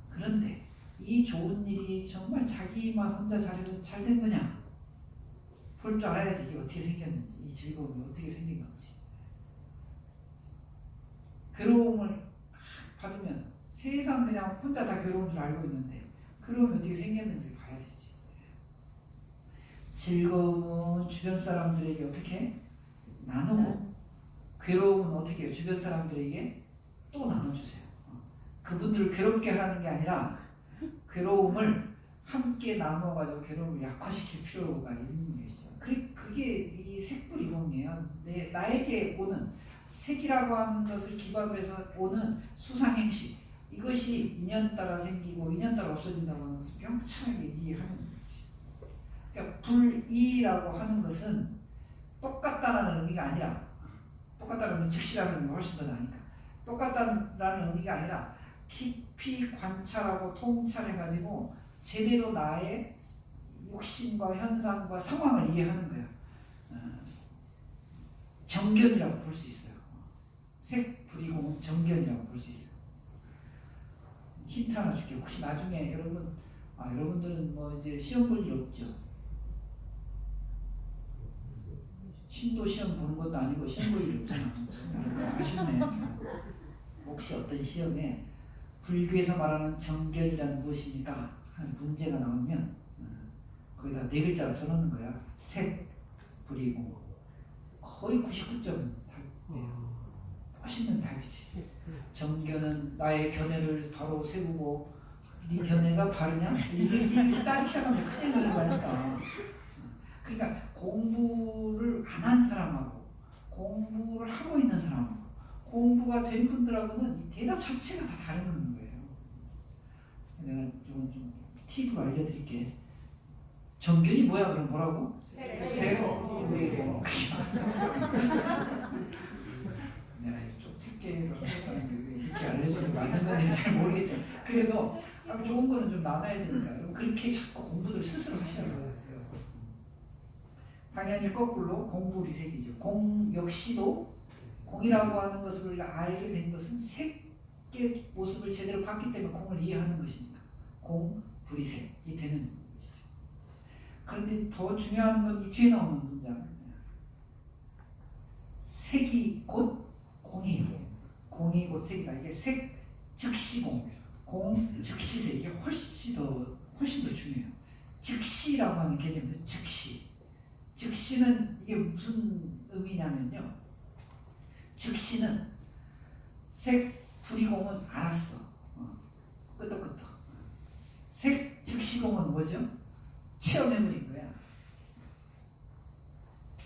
그런데 이 좋은 일이 정말 자기만 혼자 잘해서 잘 된 거냐? 볼 줄 알아야지 이게 어떻게 생겼는지, 이 즐거움이 어떻게 생긴 건지. 괴로움을 받으면 세상 그냥 혼자 다 괴로운 줄 알고 있는데 괴로움이 어떻게 생겼는지 봐야 되지. 즐거움은 주변 사람들에게 어떻게 나누고 괴로움은 어떻게 해요? 주변 사람들에게 또 나눠주세요. 그분들을 괴롭게 하라는 게 아니라 괴로움을 함께 나눠가지고 괴로움을 약화시킬 필요가 있는 것이죠. 그게 이 색불이공이에요. 나에게 오는 색이라고 하는 것을 기반으로 해서 오는 수상행식, 이것이 인연 따라 생기고 인연 따라 없어진다고 하는 것을 명창하게 이해하는 것이죠. 그러니까 불이라고 하는 것은 똑같다라는 의미가 아니라, 똑같다는 의미는 즉시라는 의미가 훨씬 더 나니까, 똑같다라는 의미가 아니라 깊이 관찰하고 통찰해가지고 제대로 나의 욕심과 현상과 상황을 이해하는 거예요. 정견이라고 볼 수 있어요. 색불이공은 정견이라고 볼 수 있어요. 힌트 하나 줄게. 혹시 나중에 여러분들은 뭐 이제 시험 볼 일 없죠? 신도 시험 보는 것도 아니고 시험 볼 일 없잖아. 참 아쉽네. 혹시 어떤 시험에 불교에서 말하는 정견이란 무엇입니까? 하는 문제가 나오면 거기다 네 글자로 써놓는 거야. 색, 불이공. 거의 99점 답이에요. 멋있는 답이지. 정견은 나의 견해를 바로 세우고 네 견해가 바르냐? 이게 따지기 시작하면 큰일 나는 거니까. 그러니까 공부를 안 한 사람하고 공부를 하고 있는 사람하고 공부가 된 분들하고는 이 대답 자체가 다 다른 거예요. 내가 좀 팁을 알려드릴게. 정견이 뭐야? 그럼 뭐라고? 색, 불이공. 내가 좀 특계로 이렇게 알려주는 게 맞는 건지 잘 모르겠죠. 그래도 좋은 거는 좀 나눠야 되니까 그렇게 자꾸 공부들 스스로 하시라고 하세요. 당연히 거꾸로 공불이색이죠. 공 역시도 공이라고 하는 것을 알게 된 것은 색의 모습을 제대로 봤기 때문에 공을 이해하는 것이니까 공, 불이색이 되는 것이죠. 그런데 더 중요한 건 이 뒤에 나오는 문장. 색이 곧 공이에요. 공이 곧 색이다. 이게 색 즉시 공, 공 즉시 색. 이게 훨씬 더 중요해요. 즉시라고 하는 개념은 즉시 즉시는 이게 무슨 의미냐면요. 즉시는 색불이공은 알았어. 끄떡끄떡. 색즉시공은 뭐죠? 체험해버린 거야.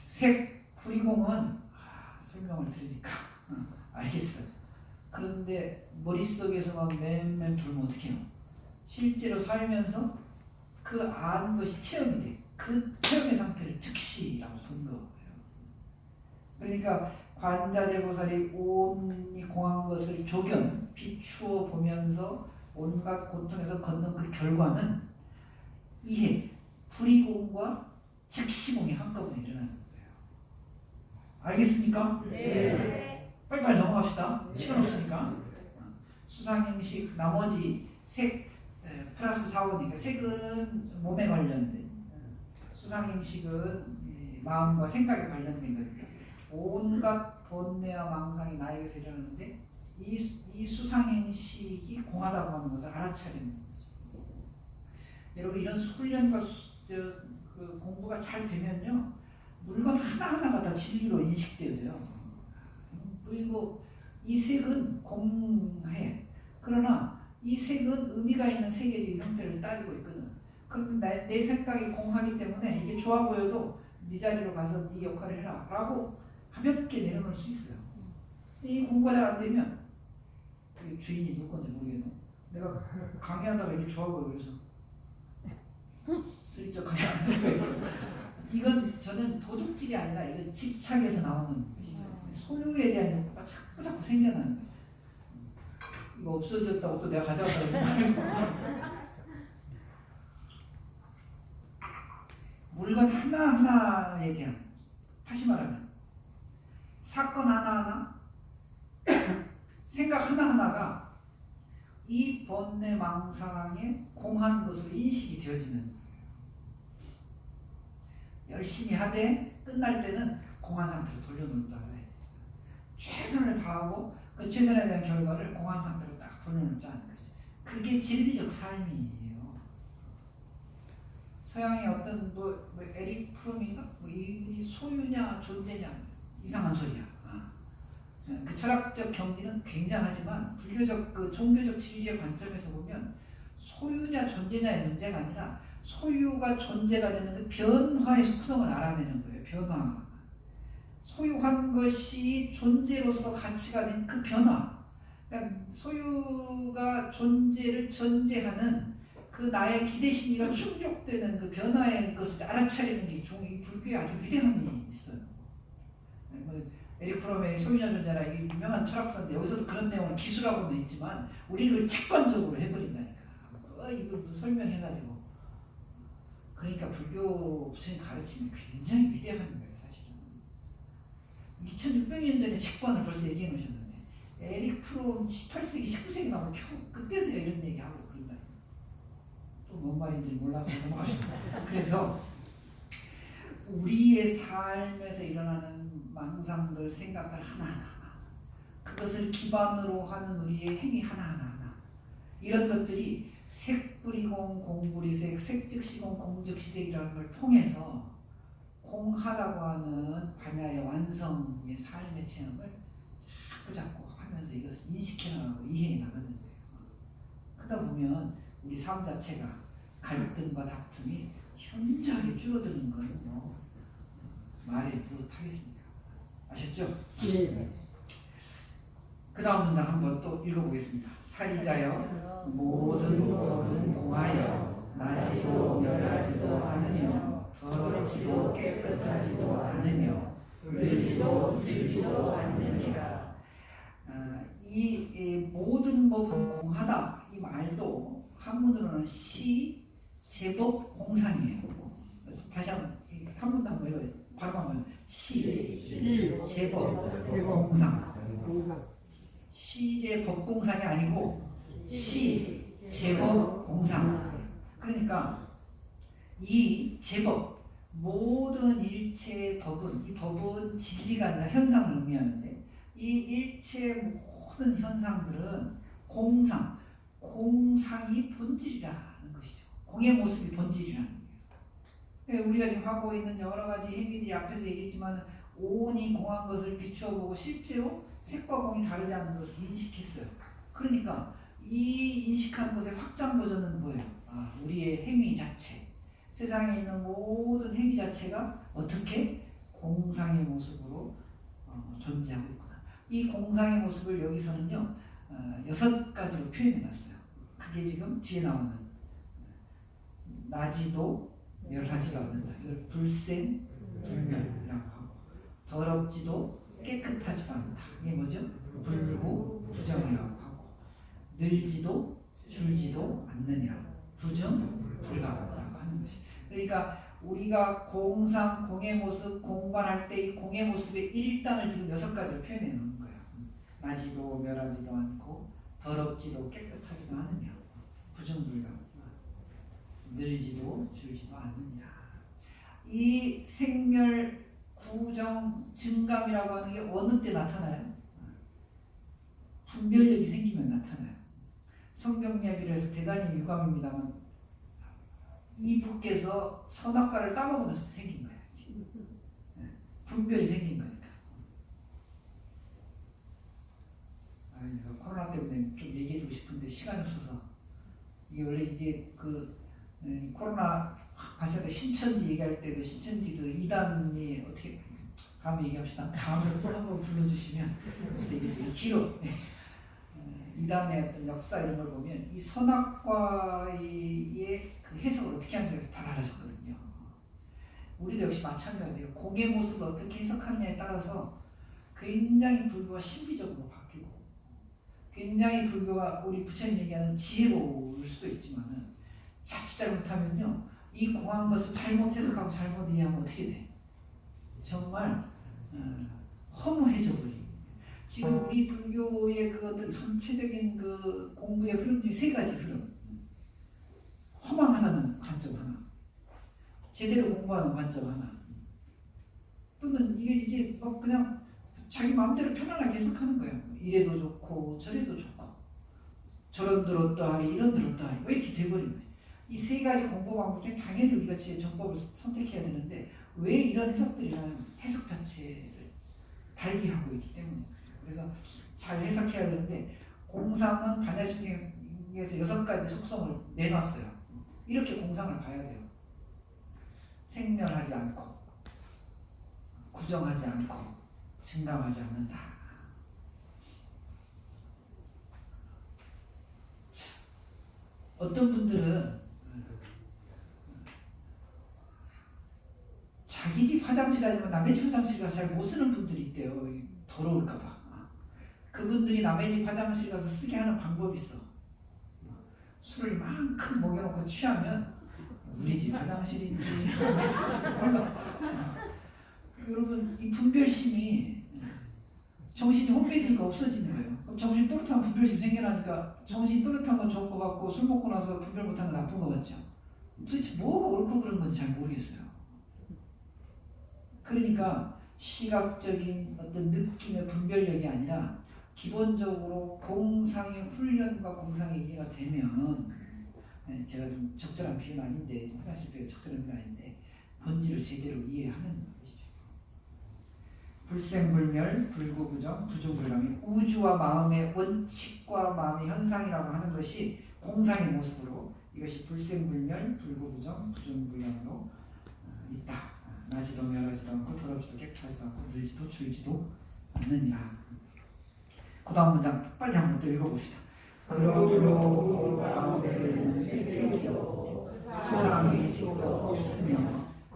색불이공은 설명을 들으니까 알겠어. 그런데 머릿속에서만 맴맴 돌면 어떻게 해요? 실제로 살면서 그 아는 것이 체험이 돼. 그 체험의 상태를 즉시라고 본 거예요. 그러니까 관자재보살이 온이 공한 것을 조견, 비추어 보면서 온갖 고통에서 걷는 그 결과는 이해, 불이공과 즉시공이 한꺼번에 일어나는 거예요. 알겠습니까? 네. 빨리빨리 넘어갑시다. 시간 없으니까. 수상형식 나머지 색 플러스 4원이니까 색은 몸에 관련된, 수상형식은 마음과 생각에 관련된 거예요. 온갖 번뇌와 망상이 나에게서 일어나는데 이 수상행식이 공하다고 하는 것을 알아차리는 거죠. 여러분 이런 훈련과 그 공부가 잘 되면요, 물건 하나하나가 다 진리로 인식되어져요. 그리고 이 색은 공해. 그러나 이 색은 의미가 있는 세계적인 형태를 따지고 있거든. 그런데 내 생각이 공하기 때문에 이게 좋아 보여도 네 자리로 가서 네 역할을 해라 라고 가볍게 내려놓을 수 있어요. 이 공부가 잘 안 되면 주인이 누구 건지 모르겠네. 내가 강의하다가 이게 좋아 보여 그래서 슬쩍 하지 않는 수가 있어. 이건 저는 도둑질이 아니라 이건 집착에서 나오는 것이죠. 소유에 대한 욕구가 자꾸 생겨나는 거예요. 이거 없어졌다고 또 내가 가져왔다고 해서 말고 물건 하나하나에 대한, 다시 말하면 사건 하나하나 생각 하나하나가 이 번뇌 망상에 공한 것으로 인식이 되어지는 거예요. 열심히 하되 끝날 때는 공한 상태로 돌려놓는다고 해요. 최선을 다하고 그 최선에 대한 결과를 공한 상태로 딱 돌려놓자는 것이, 그게 진리적 삶이에요. 서양의 어떤 에릭 프롬인가 이 소유냐 존재냐 이상한 소리야. 그 철학적 경지는 굉장하지만 불교적 그 종교적 진리의 관점에서 보면 소유냐 존재냐의 문제가 아니라 소유가 존재가 되는 그 변화의 속성을 알아내는 거예요. 변화. 소유한 것이 존재로서 가치가 된 그 변화. 그러니까 소유가 존재를 전제하는 그 나의 기대심리가 충족되는 그 변화의 것을 알아차리는 게 이 불교에 아주 위대함이 있어요. 에릭 프롬의 소유냐 존재라 이게 유명한 철학서인데 여기서도 그런 내용을 기술하고도 있지만 우리는 그걸 직관적으로 해버린다니까. 이걸 설명해가지고. 그러니까 불교 부처님 가르침이 굉장히 위대한 거예요, 사실은. 2600년 전에 직관을 벌써 얘기해 놓으셨는데 에릭 프롬 18세기, 19세기 나오면 그때서야 이런 얘기하고 그런다. 또 뭔 말인지 몰라서 넘어가시고. 그래서 우리의 삶에서 일어나는 망상들, 생각들 하나하나, 그것을 기반으로 하는 우리의 행위 하나하나, 이런 것들이 색불이공, 공불이색, 색즉시공, 공즉시색이라는 걸 통해서 공하다고 하는 반야의 완성의 삶의 체험을 자꾸 하면서 이것을 인식해 나가고 이해해 나가는 거예요. 그러다 보면 우리 삶 자체가 갈등과 다툼이 현저하게 줄어드는 건 말에 못하겠습니까? 아셨죠? 네. 그 다음 문장 한번 또 읽어보겠습니다. 사리자여 모든 법은 공하여 나지도 멸하지도 않으며 더럽지도 깨끗하지도 않으며 늘지도 줄지도 않느니라. 이 모든 법은 공하다 이 말도 한문으로는 시, 제법, 공상이에요. 다시 한번 더 읽어요. 바로 한번 시, 제법, 공상. 시제 법공상이 아니고 시, 제법, 공상. 그러니까 이 제법, 모든 일체의 법은, 이 법은 진리가 아니라 현상을 의미하는데 이 일체의 모든 현상들은 공상, 공상이 본질이라는 것이죠. 공의 모습이 본질이라는 거예요. 우리가 지금 하고 있는 여러 가지 행위들이 앞에서 얘기했지만 오온이 공한 것을 비추어 보고 실제로 색과 공이 다르지 않은 것을 인식했어요. 그러니까 이 인식한 것의 확장 버전은 뭐예요? 우리의 행위 자체, 세상에 있는 모든 행위 자체가 어떻게 공상의 모습으로 존재하고 있구나. 이 공상의 모습을 여기서는요 6가지로 표현해놨어요. 그게 지금 뒤에 나오는 나지도 멸하지도 않는다. 이걸 불생 불멸이라고 하고, 더럽지도 깨끗하지도 않는다. 이게 뭐죠? 불구 부정이라고 하고, 늘지도 줄지도 않느니라. 부정 불가라고 하는 것이. 그러니까 우리가 공상, 공의 모습, 공관할 때 이 공의 모습의 일단을 지금 6가지로 표현해 놓은 거예요. 나지도 멸하지도 않고, 더럽지도 깨끗하지도 않으며, 부정불가, 늘지도 줄지도 않느니라. 이 생멸, 구정, 증감이라고 하는 게 어느 때 나타나요? 분별력이 생기면 나타나요. 성경 이야기를 해서 대단히 유감입니다만 이분께서 선악과를 따먹으면서 생긴 거예요. 분별이 생긴 거니까. 내가 코로나 때문에 좀 얘기해주고 싶은데 시간이 없어서. 이게 원래 이제 코로나 봤을 때 신천지 얘기할 때 그 신천지 그 이단이 어떻게 다음에 얘기합시다. 다음에 또 한번 불러주시면 그때 이게 좀 길어. 이단의 어떤 역사 이런 걸 보면 이 선악과의 그 해석을 어떻게 하느냐에서 다 달라졌거든요. 우리도 역시 마찬가지예요. 공의 모습을 어떻게 해석하느냐에 따라서 굉장히 불교가 신비적으로 바뀌고, 굉장히 불교가 우리 부처님 얘기하는 지혜로울 수도 있지만은 자칫 잘못하면요 이 공한 것을 잘못 해석하고 잘못 이해하면 어떻게 돼? 정말 허무해져 버리. 지금 우리 불교의 그 어떤 전체적인 그 공부의 흐름 중에 3가지 흐름. 허망하다는 관점 하나, 제대로 공부하는 관점 하나, 또는 이게 이제 뭐 그냥 자기 마음대로 편안하게 해석하는 거예요. 이래도 좋고 저래도 좋고 저런 들었다 하리 이런 들었다 하리 왜 이렇게 돼버린 거예요. 이 3가지 공부 방법 중에 당연히 우리가 제 정법을 선택해야 되는데 왜 이런 해석들이라는 해석 자체를 달리하고 있기 때문에 그래서 잘 해석해야 되는데, 공상은 반야심경에서 6가지 속성을 내놨어요. 이렇게 공상을 봐야 돼요. 생멸하지 않고, 구정하지 않고, 증감하지 않는다. 어떤 분들은 자기 집 화장실 아니면 남의 집 화장실 가서 잘 못 쓰는 분들이 있대요. 더러울까봐. 그분들이 남의 집 화장실 가서 쓰게 하는 방법이 있어. 술을 이만큼 먹여놓고 취하면 우리 집 화장실인지 여러분 이 분별심이 정신이 혼미해지니까 없어지는 거예요. 그럼 정신 또렷한 분별심 생겨나니까 정신 또렷한 건 좋은 것 같고 술 먹고 나서 분별 못한 건 나쁜 것 같죠. 도대체 뭐가 옳고 그른 건지 잘 모르겠어요. 그러니까 시각적인 어떤 느낌의 분별력이 아니라 기본적으로 공상의 훈련과 공상의 이해가 되면, 제가 좀 적절한 비유는 아닌데 화장실 비유가 적절한 비유는 아닌데 본질을 제대로 이해하는 것이죠. 불생불멸, 불구부정, 부조불감이 우주와 마음의 원칙과 마음의 현상이라고 하는 것이 공상의 모습으로, 이것이 불생불멸, 불구부정, 부조불감으로 있다. 나지도 멸하지도 않고 더럽지도 깨끗하지도 않고 늘지도 줄지도 않느니라. 그 다음 문장 빨리 한번 또 읽어봅시다. 그러므로 공 가운데는 색이요 수상이 지도 없으며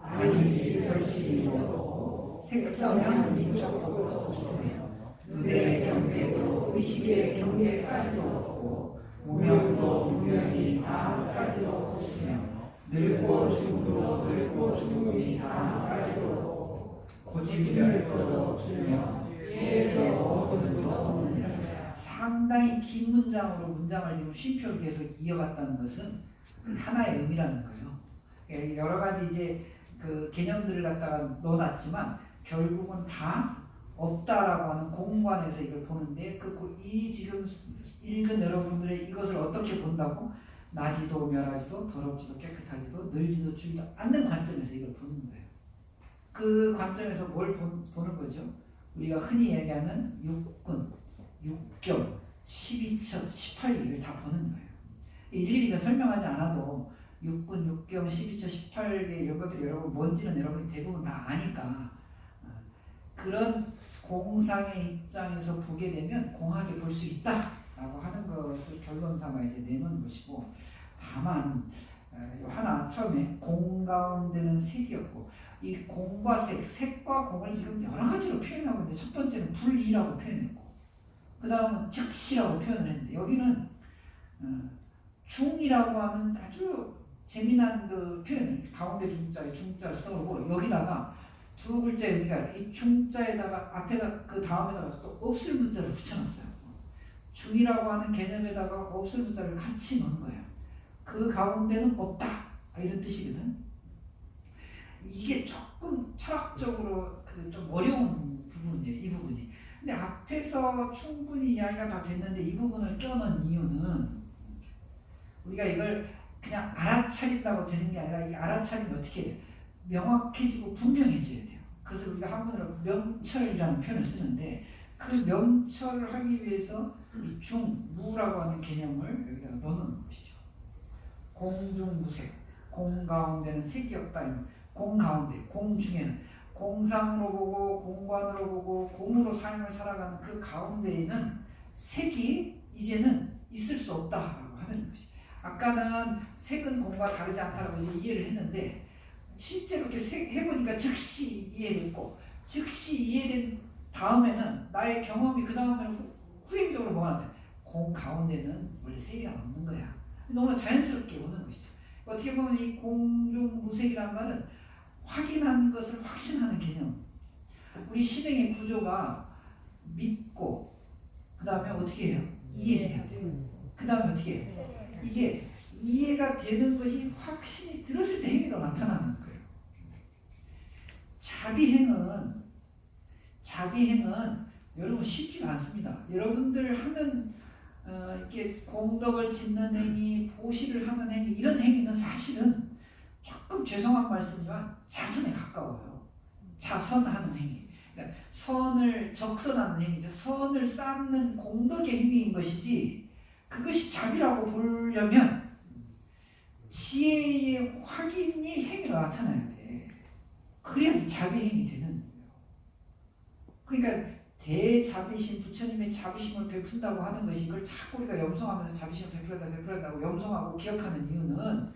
아니 설실이도 없고 색서면 민족도 없으며 눈의 경계도 의식의 경계까지도 없고 무명도 무명이 다음까지도 없으며 늙고 죽음도 늙고 죽음이 다음까지도 없고 고집멸도도 없으며 죄에서 없는도 없느니라. 상당히 긴 문장으로 문장을 지금 쉼표로 계속 이어갔다는 것은 하나의 의미라는 거예요. 여러 가지 이제 그 개념들을 갖다가 넣어놨지만 결국은 다 없다라고 하는 공관에서 이걸 보는데 이 지금 읽은 여러분들의 이것을 어떻게 본다고? 나지도 멸하지도 더럽지도 깨끗하지도 늘지도 줄지도 않는 관점에서 이걸 보는 거예요. 그 관점에서 뭘 보는 거죠? 우리가 흔히 얘기하는 육군, 육경, 12처, 18개를 다 보는 거예요. 일일이 설명하지 않아도 육군, 육경, 12처, 18개 이런 것들이 여러분 뭔지는 여러분이 대부분 다 아니까 그런 공상의 입장에서 보게 되면 공하게 볼 수 있다라고 하는 것을 결론 삼아 이제 내놓은 것이고, 다만 하나 처음에 공 가운데는 색이 없고, 이 공과 색과 공을 지금 여러 가지로 표현하고 있는데, 첫 번째는 불이라고 표현했고, 그 다음은 즉시라고 표현을 했는데, 여기는 중이라고 하는 아주 재미난 그 표현을 가운데 중자에 중자를 써오고, 여기다가 두 글자 의미가 이 중자에다가 앞에다 그 다음에다가 또 없을 문자를 붙여놨어요. 중이라고 하는 개념에다가 없을 문자를 같이 넣은 거예요. 그 가운데는 없다 이런 뜻이거든. 이게 조금 철학적으로 그 좀 어려운 부분이에요. 이 부분이. 근데 앞에서 충분히 이야기가 다 됐는데 이 부분을 껴넣은 이유는 우리가 이걸 그냥 알아차린다고 되는 게 아니라 이 알아차리면 어떻게 해요? 명확해지고 분명해져야 돼요. 그래서 우리가 한문으로 명철이라는 표현을 쓰는데, 그 명철을 하기 위해서 이 중, 무라고 하는 개념을 여기다가 넣는 것이죠. 공중무색, 공 가운데는 색이 없다. 공 가운데, 공 중에는 공상으로 보고 공관으로 보고 공으로 삶을 살아가는 그 가운데에는 색이 이제는 있을 수 없다라고 하는 것이. 아까는 색은 공과 다르지 않다라고 이제 이해를 했는데, 실제로 이렇게 해보니까 즉시 이해됐고, 즉시 이해된 다음에는 나의 경험이 그 다음에는 후행적으로 뭐가 나타나? 공 가운데는 원래 색이란 없는 거야. 너무 자연스럽게 오는 것이죠. 어떻게 보면 이 공중무색이란 말은 확인한 것을 확신하는 개념. 우리 신행의 구조가 믿고, 그 다음에 어떻게 해요? 이해해야 돼요. 그 다음에 어떻게 해요? 이게 이해가 되는 것이 확신이 들었을 때 행위로 나타나는 거예요. 자비행은 여러분 쉽지가 않습니다. 여러분들 하는 이렇게 공덕을 짓는 행위, 보시를 하는 행위, 이런 행위는 사실은 조금 죄송한 말씀이지만 자선에 가까워요. 자선하는 행위. 그러니까 선을 적선하는 행위죠. 선을 쌓는 공덕의 행위인 것이지, 그것이 자비라고 보려면 지혜의 확인이 행위가 나타나야 돼. 그래야 자비행이 되는 거예요. 그러니까 대자비심, 부처님의 자비심을 베푼다고 하는 것이, 이걸 자꾸 우리가 염송하면서 자비심을 베풀었다고 염송하고 기억하는 이유는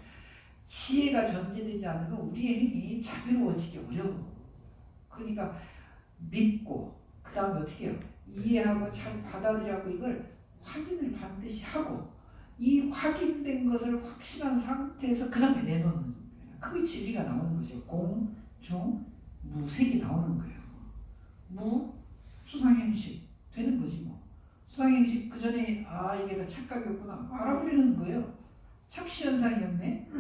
지혜가 전제되지 않으면 우리의 행위 자비로워지기 어려워. 그러니까 믿고, 그 다음에 어떻게 해요? 이해하고 잘 받아들이고 이걸 확인을 반드시 하고, 이 확인된 것을 확신한 상태에서 그 다음에 내놓는 거예요. 그게 진리가 나오는 거죠. 공, 중, 무, 색이 나오는 거예요. 무, 수상행식 되는 거지 뭐. 수상행식 그 전에 이게 다 착각이었구나 알아버리는 거예요. 착시현상이었네,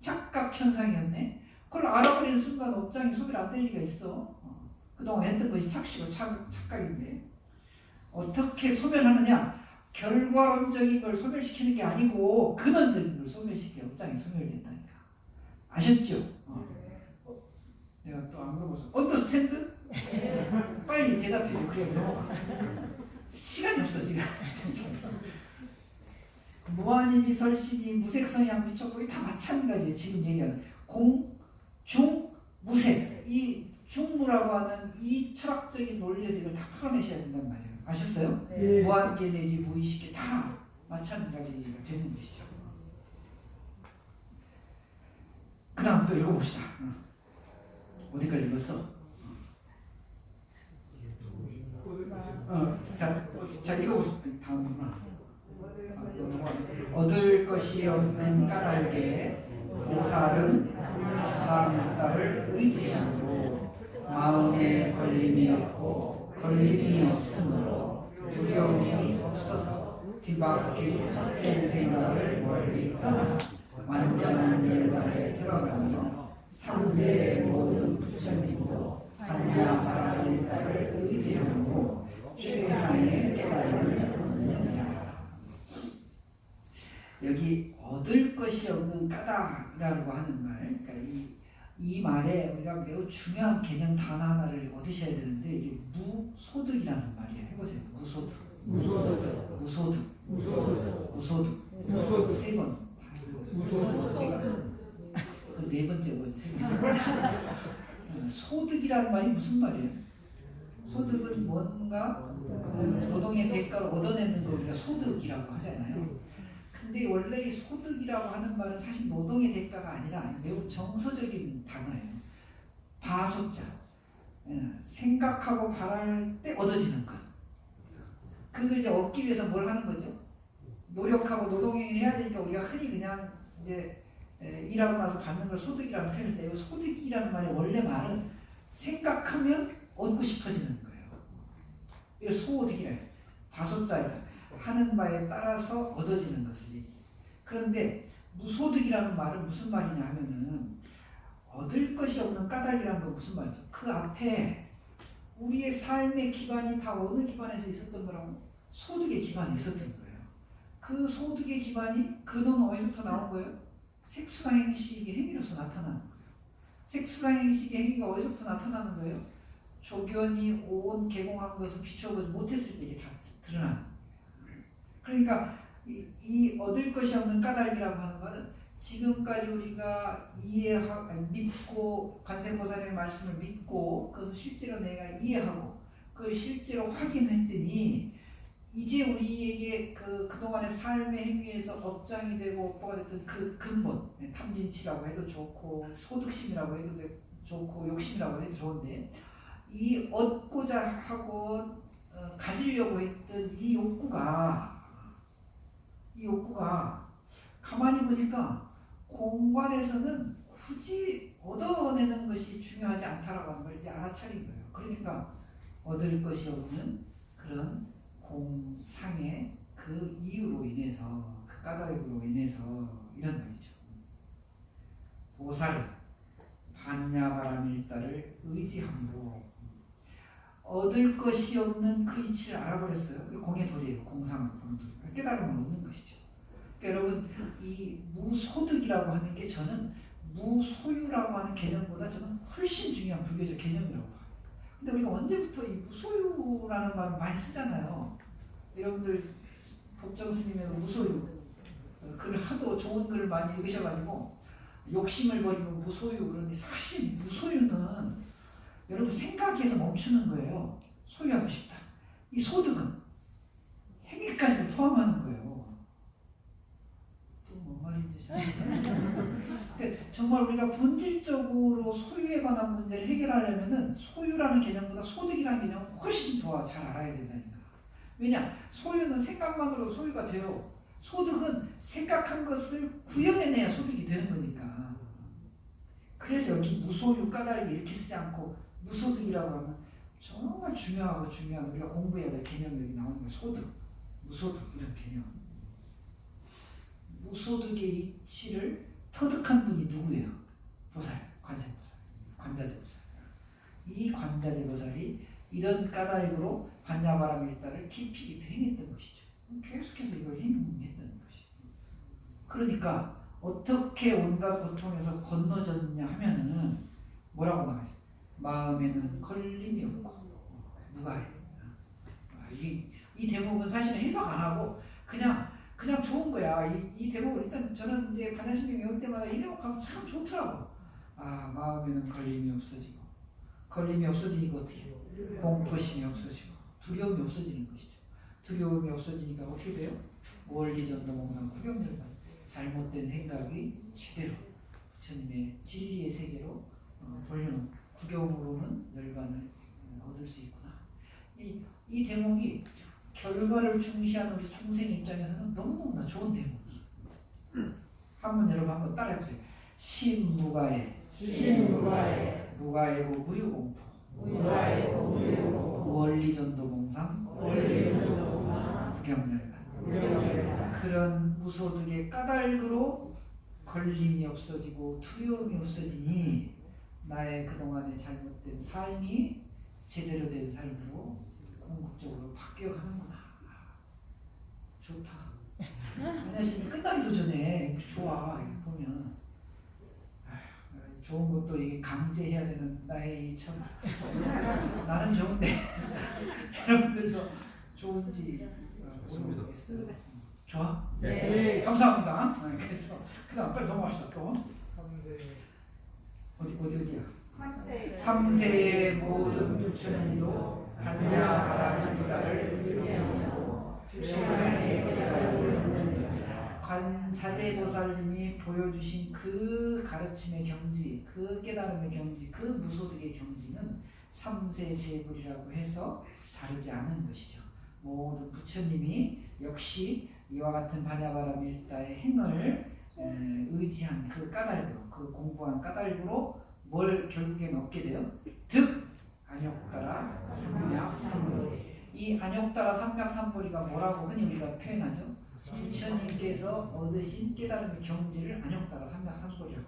착각현상이었네. 그걸 알아버리는 순간 업장이 소멸 안 될 리가 있어. 그동안 했던 것이 착시고 착각인데, 어떻게 소멸하느냐? 결과론적인 걸 소멸시키는 게 아니고 근원적인 걸 소멸시키면 업장이 소멸된다니까. 아셨죠? 내가 또 안 물어봐서 언더스탠드? 빨리 대답해줘. 그래 넘어가. 시간이 없어 지금. 무한이미 설신이 무색성향 미쳤고 다 마찬가지예요. 지금 얘기하는 공, 중, 무색, 이 중무라고 하는 이 철학적인 논리에서 이걸 다 풀어내셔야 된단 말이에요. 아셨어요? 네. 무한계 내지 무의식계 다 마찬가지가 되는 것이죠. 그 다음 또 읽어봅시다. 어디까지 읽었어? 자 읽어보시죠. 다음구나. 얻을 것이 없는 까닭에 보살은 마음따를 의지함으로 마음에 걸림이 없고 걸림이 없으므로 두려움이 없어서 뒤바뀌 헛된 생각을 멀리 떠나 완전한 열반에 들어가며 삼세의 모든 부처님도 한량 바라밀다를 의지함으로 최상의 깨달음을 얻느니라. 여기 얻을 것이 없는 까닭이라고 하는 말, 그러니까 이 말에 우리가 매우 중요한 개념 단어 하나를 얻으셔야 되는데 이게 무소득이라는 말이에요. 해보세요. 무소득. 세 번. 그 네 번째 거지. 소득이라는 말이 무슨 말이에요? 소득은 뭔가 노동의 대가를 얻어내는 걸 우리가 소득이라고 하잖아요. 근데 원래 이 소득이라고 하는 말은 사실 노동의 대가가 아니라 매우 정서적인 단어예요. 바소자. 생각하고 바랄 때 얻어지는 것. 그걸 이제 얻기 위해서 뭘 하는 거죠? 노력하고 노동행위를 해야 되니까 우리가 흔히 그냥 이제 일하고 나서 받는 걸 소득이라는 표현을 해요. 소득이라는 말의 원래 말은 생각하면 얻고 싶어지는 거예요. 이걸 소득이래요. 바소자이다. 하는 바에 따라서 얻어지는 것을 얘기해요. 그런데 무소득이라는 말은 무슨 말이냐 하면은 얻을 것이 없는 까닭이라는 건 무슨 말이죠? 그 앞에 우리의 삶의 기반이 다 어느 기반에서 있었던 거라고? 소득의 기반이 있었던 거예요. 그 소득의 기반이 근원은 어디서부터 나온 거예요? 색수상행식의 행위로서 나타나는 거예요. 색수상행식의 행위가 어디서부터 나타나는 거예요? 조견이 온 개공한 것을 비추어보지 못했을 때 이게 다 드러나는 거예요. 그러니까 이 얻을 것이 없는 까닭이라고 하는 것은 지금까지 우리가 믿고 관세음보살의 말씀을 믿고 그것을 실제로 내가 이해하고 그걸 실제로 확인했더니 이제 우리에게 그동안의 삶의 행위에서 업장이 되고 업보가 됐던 그 근본, 탐진치라고 해도 좋고 소득심이라고 해도 좋고 욕심이라고 해도 좋은데 이 얻고자 하고 가지려고 했던 이 욕구가 가만히 보니까 공간에서는 굳이 얻어내는 것이 중요하지 않다라고 하는 걸 이제 알아차린 거예요. 그러니까 얻을 것이 없는 그런 공상의 그 이유로 인해서 그 까닭으로 인해서 이런 말이죠. 보살은 반야바라밀다를 의지함으로 얻을 것이 없는 그 이치를 알아버렸어요. 공의 도리예요. 공상을 보는 도리. 깨달음을 얻는 것이죠. 그러니까 여러분 이 무소득이라고 하는 게 저는 무소유라고 하는 개념보다 저는 훨씬 중요한 불교적 개념이라고 봐요. 근데 우리가 언제부터 이 무소유라는 말을 많이 쓰잖아요. 여러분들 법정 스님의 무소유 글을 하도 좋은 글을 많이 읽으셔가지고 욕심을 버리면 무소유 그런데 사실 무소유는 여러분 생각에서 멈추는 거예요. 소유하고 싶다. 이 소득은 행위까지도 포함하는 거예요. 또 뭔 말인지 잘 모르겠어요. 정말 우리가 본질적으로 소유에 관한 문제를 해결하려면은 소유라는 개념보다 소득이라는 개념을 훨씬 더 잘 알아야 된다니까. 왜냐? 소유는 생각만으로 소유가 돼요. 소득은 생각한 것을 구현해내야 소득이 되는 거니까. 그래서 여기 무소유 까닭이 이렇게 쓰지 않고 무소득이라고 하면 정말 중요하고 중요한 우리가 공부해야 될 개념이 여기 나오는 거예요. 소득, 무소득 이런 개념. 무소득의 이치를 터득한 분이 누구예요? 보살, 관세음보살, 관자재보살. 이 관자재보살이 이런 까닭으로 반야바라밀다를 깊이 행했던 것이죠. 계속해서 이걸 행했던 것이죠. 그러니까 어떻게 온갖 고통에서 건너졌냐 하면은 뭐라고 나와있어요? 마음에는 걸림이 없고 무가해. 이 대목은 사실은 해석 안 하고 그냥 좋은 거야. 이 대목을 일단 저는 이제 반야신경 외울 때마다 이 대목하면 참 좋더라고. 마음에는 걸림이 없어지고 걸림이 없어지니까 어떻게 해요? 공포심이 없어지고 두려움이 없어지는 것이죠. 두려움이 없어지니까 어떻게 돼요? 원리전도몽상 구경열반 잘못된 생각이 제대로 부처님의 진리의 세계로 돌려놓은 구경으로는 열반을 얻을 수 있구나. 이 대목이 결과를 중시하는 우리 중생 입장에서는 너무너무나 좋은 대목이에요. 여러분 한번 따라해보세요. 신무가해 무가해고 무유공포 원리전도몽상 구경열반 그런 무소득의 까닭으로 걸림이 없어지고 두려움이 없어지니 나의 그동안의 잘못된 삶이 제대로 된 삶으로 궁극적으로 바뀌어가는구나. 좋다. 반야심이 끝나기도 전에 좋아. 이거 보면 좋은 것도 이게 강제해야 되는 나의 참 나는 좋은데 여러분들도 좋은지 모르겠어요. 좋아? 네. 감사합니다. 그래서 그다음 빨리 넘어갑시다. 또 어디야? 3세의 모든 부처님도 반야 바라밀다를 의지하고 최상의 깨달음을 관자재보살님이 보여주신 그 가르침의 경지, 그 깨달음의 경지, 그 무소득의 경지는 3세 제불이라고 해서 다르지 않은 것이죠. 모든 부처님이 역시 이와 같은 반야바라밀다의 행을 의지한 그 까닭으로, 그 공부한 까닭으로 뭘 결국엔 얻게 돼요? 득! 안욕따라 삼맥삼보리. 이 안욕따라 삼맥삼보리가 뭐라고 흔히 우리가 표현하죠? 부처님께서 얻으신 깨달음의 경지를 안욕따라 삼맥삼보리라고.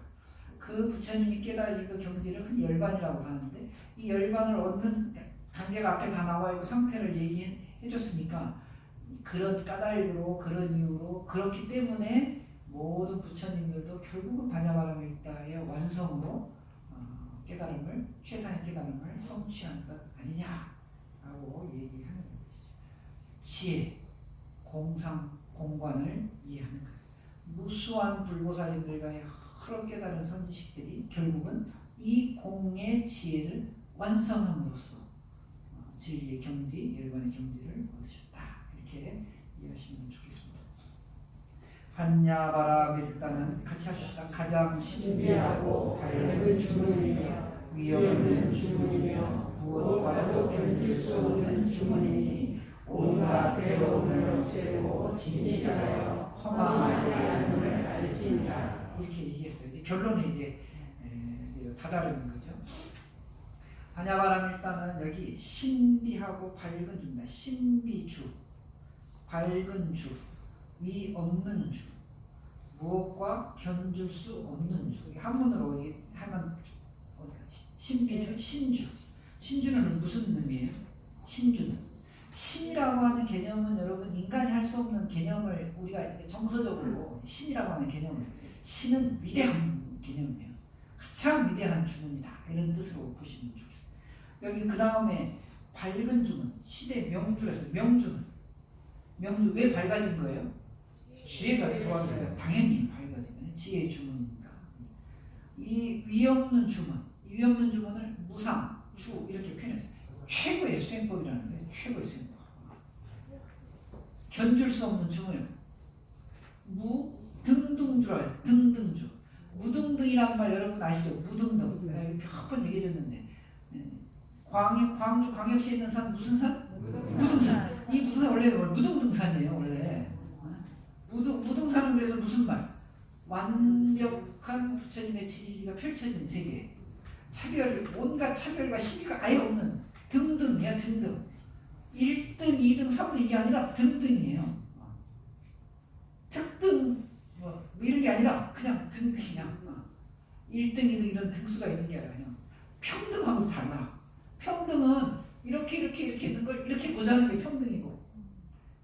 그 부처님이 깨달은 그 경지를 흔히 열반이라고 하는데, 이 열반을 얻는 단계가 앞에 다 나와 있고 상태를 얘기해 줬으니까, 그런 까닭으로, 그런 이유로, 그렇기 때문에 모든 부처님들도 결국은 반야바라밀다의 완성으로 깨달음을, 최상의 깨달음을 성취한 것 아니냐라고 얘기하는 것이죠. 지혜, 공상, 공관을 이해하는 것. 무수한 불보살님들과 여러 깨달은 선지식들이 결국은 이 공의 지혜를 완성함으로써 진리의 경지, 열반의 경지를 얻으셨다. 이렇게 이해하시면 좋겠습니다. 반야바라밀다는 같이 합시다. 가장 신비하고 밝은 주문이며 위없는 주문이며 무엇과도 견줄 수 없는 주문이니 온갖 괴로움을 없애고 진실하여 허망하지 않음을 알지니라. 이렇게 얘기했어요. 이제 결론이 이제 다다른 거죠. 반야바라밀다는 여기 신비하고 밝은 주입니다. 신비주, 밝은 주, 위 없는 주, 무엇과 견줄 수 없는 주. 한문으로 하면 신비주, 신주. 신주는 무슨 의미예요? 신주는 신이라고 하는 개념은 여러분 인간이 할 수 없는 개념을 우리가 정서적으로 신이라고 하는 개념을, 신은 위대한 개념이에요. 가장 위대한 주문이다 이런 뜻으로 보시면 좋겠어요. 여기 그 다음에 밝은 주문, 시대 명주에서 명주는 명주 왜 밝아진 거예요? 지혜가 들어왔어요. 당연히 밝아지는 지혜의 주문이니까. 이 위없는 주문, 위 없는 주문을 무상, 주 이렇게 표현했어요. 최고의 수행법이라는 거예요. 최고의 수행법. 견줄 수 없는 주문이에요. 무등등주라 등등주. 무등등이라는 말 여러분 아시죠? 무등등. 몇 번 얘기해줬는데 광주 광역시에 있는 산 무슨 산? 무등산. 이 무등산 원래 무등등산이에요. 원래 무등산은 그래서 무슨 말? 완벽한 부처님의 진리가 펼쳐진 세계. 차별, 온갖 차별과 시비가 아예 없는 등등이야. 등등. 1등, 2등, 3등 이게 아니라 등등이에요. 특등 뭐 이런 게 아니라 그냥 등등이야. 1등, 2등 이런 등수가 있는 게 아니라 그냥 평등하고도 달라. 평등은 이렇게 있는 걸 이렇게 보자는 게 평등이고,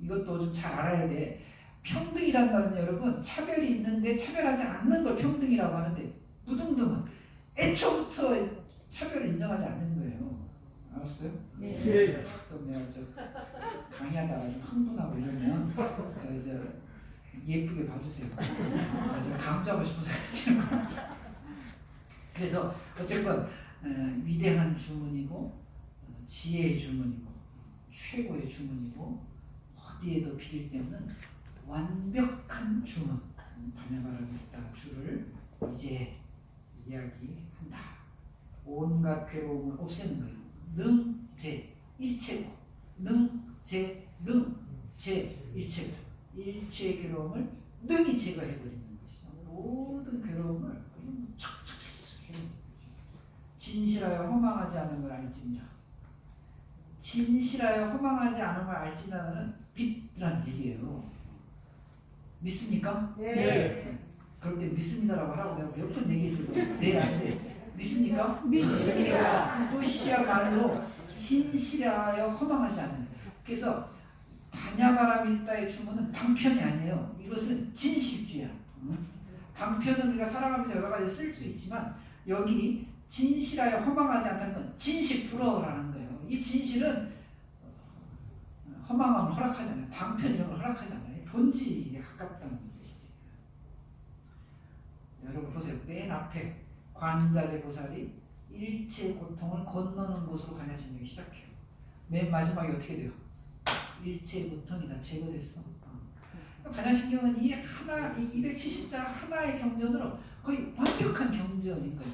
이것도 좀 잘 알아야 돼. 평등이란 말은 여러분 차별이 있는데 차별하지 않는 걸 평등이라고 하는데, 무등등은 애초부터 차별을 인정하지 않는 거예요. 알았어요? 네. 가끔 내가 강의하다가 좀 흥분하고 이러면 예쁘게 봐주세요. 제가 강조하고 싶어서 그래서 어쨌건 위대한 주문이고 지혜의 주문이고 최고의 주문이고 어디에도 비길 데 없는 완벽한 주문, 반야바라밀다 주를 이제 이야기한다. 온갖 괴로움을 없애는 거예요. 능, 제, 일체고, 능, 제, 능, 제, 일체고, 일체의 괴로움을 능히 제거해버리는 것이죠. 모든 괴로움을 착착착착 진실하여 허망하지 않은 걸 알지니라. 진실하여 허망하지 않은 걸 알지니라는 빛이란 얘기예요. 믿습니까? 네. 그럴 때 믿습니다라고 하라고 내가 몇 번 얘기해줘도 네, 안 돼. 믿습니까? 믿습니다. 그것이야말로 진실하여 허망하지 않는. 그래서 반야바라밀다의 주문은 방편이 아니에요. 이것은 진실주의야. 방편은 우리가 살아가면서 여러 가지 쓸 수 있지만 여기 진실하여 허망하지 않다는 건 진실 불어라는 거예요. 이 진실은 허망함을 허락하지 않아요. 방편 이런 걸 허락하지 않아요. 본질에 가깝다는 뜻이지. 여러분 보세요. 맨 앞에 관자재 보살이 일체의 고통을 건너는 곳으로 반야신경이 시작해요. 맨 마지막에 어떻게 돼요? 일체의 고통이 다 제거됐어. 반야신경은 이 하나, 이 270자 하나의 경전으로 거의 완벽한 경전인 거예요.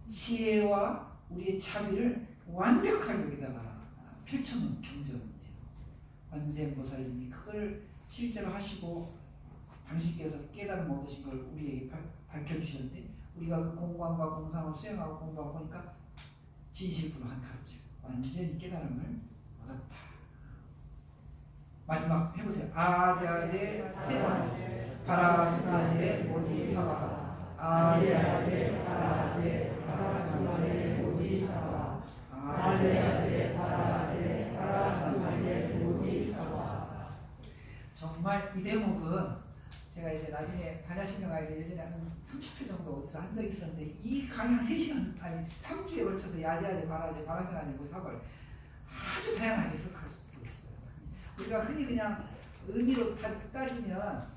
지혜와 우리의 자비를 완벽하게 여기다가 펼쳐놓은 경전이에요. 관세음보살님이 그걸 실제로 하시고 당신께서 깨달음 얻으신 걸 우리에게 밝혀주셨는데 우리가 그 공부함과 공상을 수행하고 공부하고 보니까 진실부로 한 가르침 완전히 깨달음을 얻었다. 마지막 해보세요. 아제아제 세번 파라스나제 모지사와 아제아제 파라제 파라스나제 모지사와 아제아제 파라제 파라스나제 모지사와. 정말 이 대목은 제가 이제 나중에 반야신경 가이드 예전에 한 30회 정도 어디서 한 적이 있었는데 이 강의 한 3시간 아니 3주에 걸쳐서 야제아제 파라제 파라스나제 모지사와를 아주 다양하게 해석할 수 있어요. 우리가 흔히 그냥 의미로 따지면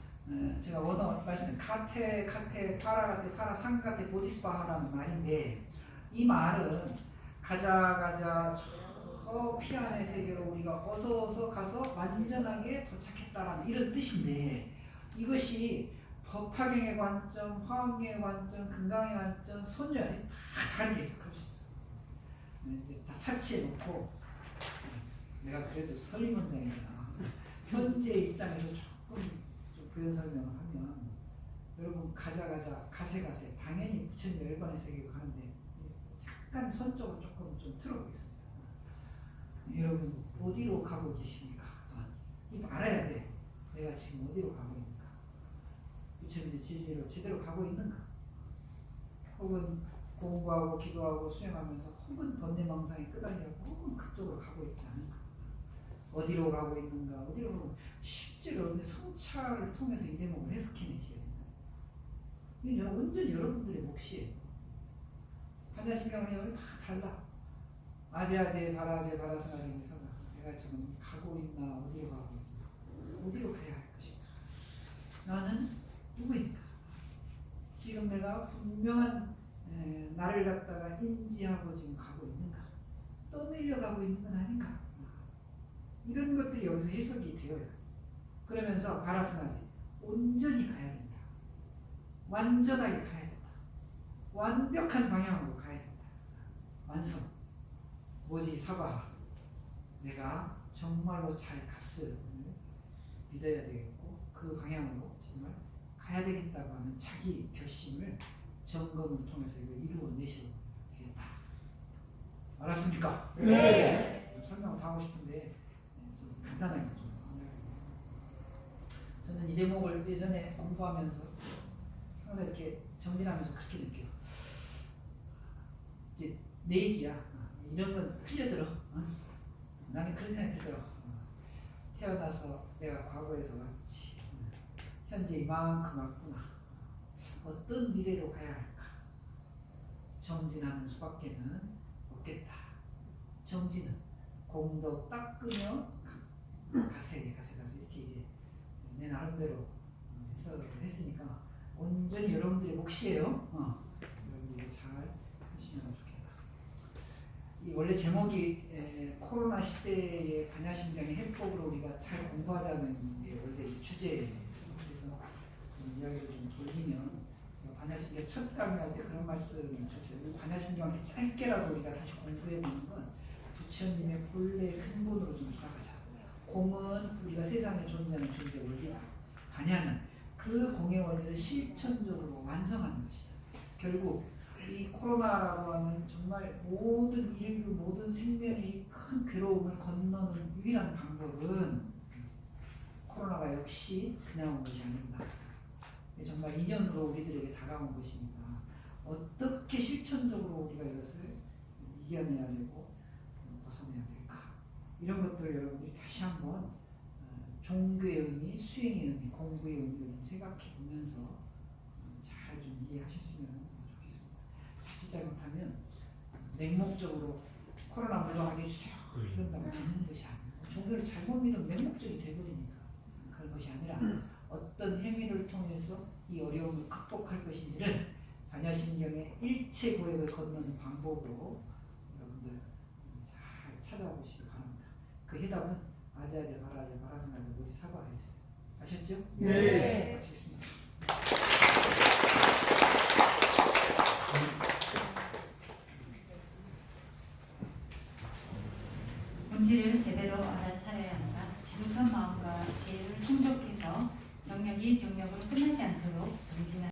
제가 원어 말씀드린 카테, 파라, 상카테, 보디스파하라는 말인데 이 말은 가자 저 피안의 세계로 우리가 어서 가서 완전하게 도착했다라는 이런 뜻인데 이것이 법화경의 관점, 화엄경의 관점, 금강의 관점, 선열이 다 다르게 해석할 수 있어요. 이제 다 차치해 놓고 내가 그래도 설리문장이잖아. 현재 입장에서 조금 좀 부연 설명을 하면 여러분 가세 당연히 부처님 열반의 세계로 가는데 약간 선적으로 조금 좀 틀어보겠습니다. 여러분 어디로 가고 계십니까? 이거 알아야 돼. 내가 지금 어디로 가고 있는가? 부처님의 진리로 제대로 가고 있는가? 혹은 공부하고 기도하고 수행하면서 혹은 번뇌망상에 끄달려고 혹은 그쪽으로 가고 있지 않은가? 어디로 가고 있는가? 어디로 가고 실제로 여러분의 성찰을 통해서 이 대목을 해석해내셔야 된다. 이건 완전히 여러분들의 몫이에요. 반야신경은 다 달라. 아제아제 바라스나리에서 내가 지금 가고 있나 어디로 가고 있나 어디로 가야 할 것인가 나는 누구인가 지금 내가 분명한 나를 갖다가 인지하고 지금 가고 있는가 떠밀려 가고 있는 건 아닌가 이런 것들이 여기서 해석이 되어요. 그러면서 바라스나지 온전히 가야 된다. 완전하게 가야 된다. 완벽한 방향으로 가야 된다. 완성 모지 사바 내가 정말로 잘 갔음을 믿어야 되겠고 그 방향으로 정말 가야 되겠다고 하는 자기 결심을 점검을 통해서 이걸 이루어내셔야 되겠다. 알았습니까? 네. 설명을 다 하고 싶은데 좀 간단하게 좀 하겠습니다. 저는 이 대목을 예전에 공부하면서 항상 이렇게 정진하면서 그렇게 느껴요. 이제 내 얘기야. 이런 건 흘려들어. 나는 그런 생각이 들더라. 태어나서 내가 과거에서 왔지. 현재 이만큼 왔구나. 어떤 미래로 가야 할까? 정진하는 수밖에는 없겠다. 정진은 공덕 닦으며 가세 이렇게 이제 내 나름대로 해석을 했으니까 온전히 여러분들의 몫이에요. 여러분들이 잘 하시면 좋겠다. 이 원래 제목이 코로나 시대의 반야신경의 해법으로 우리가 잘 공부하자는 게 원래 주제예요. 그래서 이야기를 좀 돌리면 제가 반야신경 첫 강의할 때 그런 말씀을 드렸어요. 반야신경을 짧게라도 우리가 다시 공부해보는 건 부처님의 본래 근본으로 좀 돌아가자. 공은 우리가 세상에 존재하는 존재 원리다. 반야는 그 공의 원리를 실천적으로 완성하는 것이다. 결국 이 코로나라고 하는 정말 모든 인류, 모든 생명이 큰 괴로움을 건너는 유일한 방법은 코로나가 역시 그냥 온 것이 아닙니다. 정말 인연으로 우리들에게 다가온 것이니까 어떻게 실천적으로 우리가 이것을 이겨내야 되고 벗어내야 될까 이런 것들을 여러분들이 다시 한번 종교의 의미, 수행의 의미, 공부의 의미를 좀 생각해 보면서 잘 좀 이해하셨으면 좋겠습니다. 자칫 잘못하면 맹목적으로 코로나 물러가게 해주세요 이런다고 듣는 것이 아니고 종교를 잘못 믿으면 맹목적이 돼버리니까 그런 것이 아니라 어떤 행위를 통해서 이 어려움을 극복할 것인지를 반야심경의 일체 고액을 건너는 방법으로 여러분들 잘 찾아보시기 바랍니다. 그 해답은 아자아자 말하자 말하자마자 모두 사과하였어요. 아셨죠? 네. 마치겠습니다. 본질을 제대로 알아차려야 한다. 지극한 마음과 지혜를 충족해서 경력이 경력을 끝낼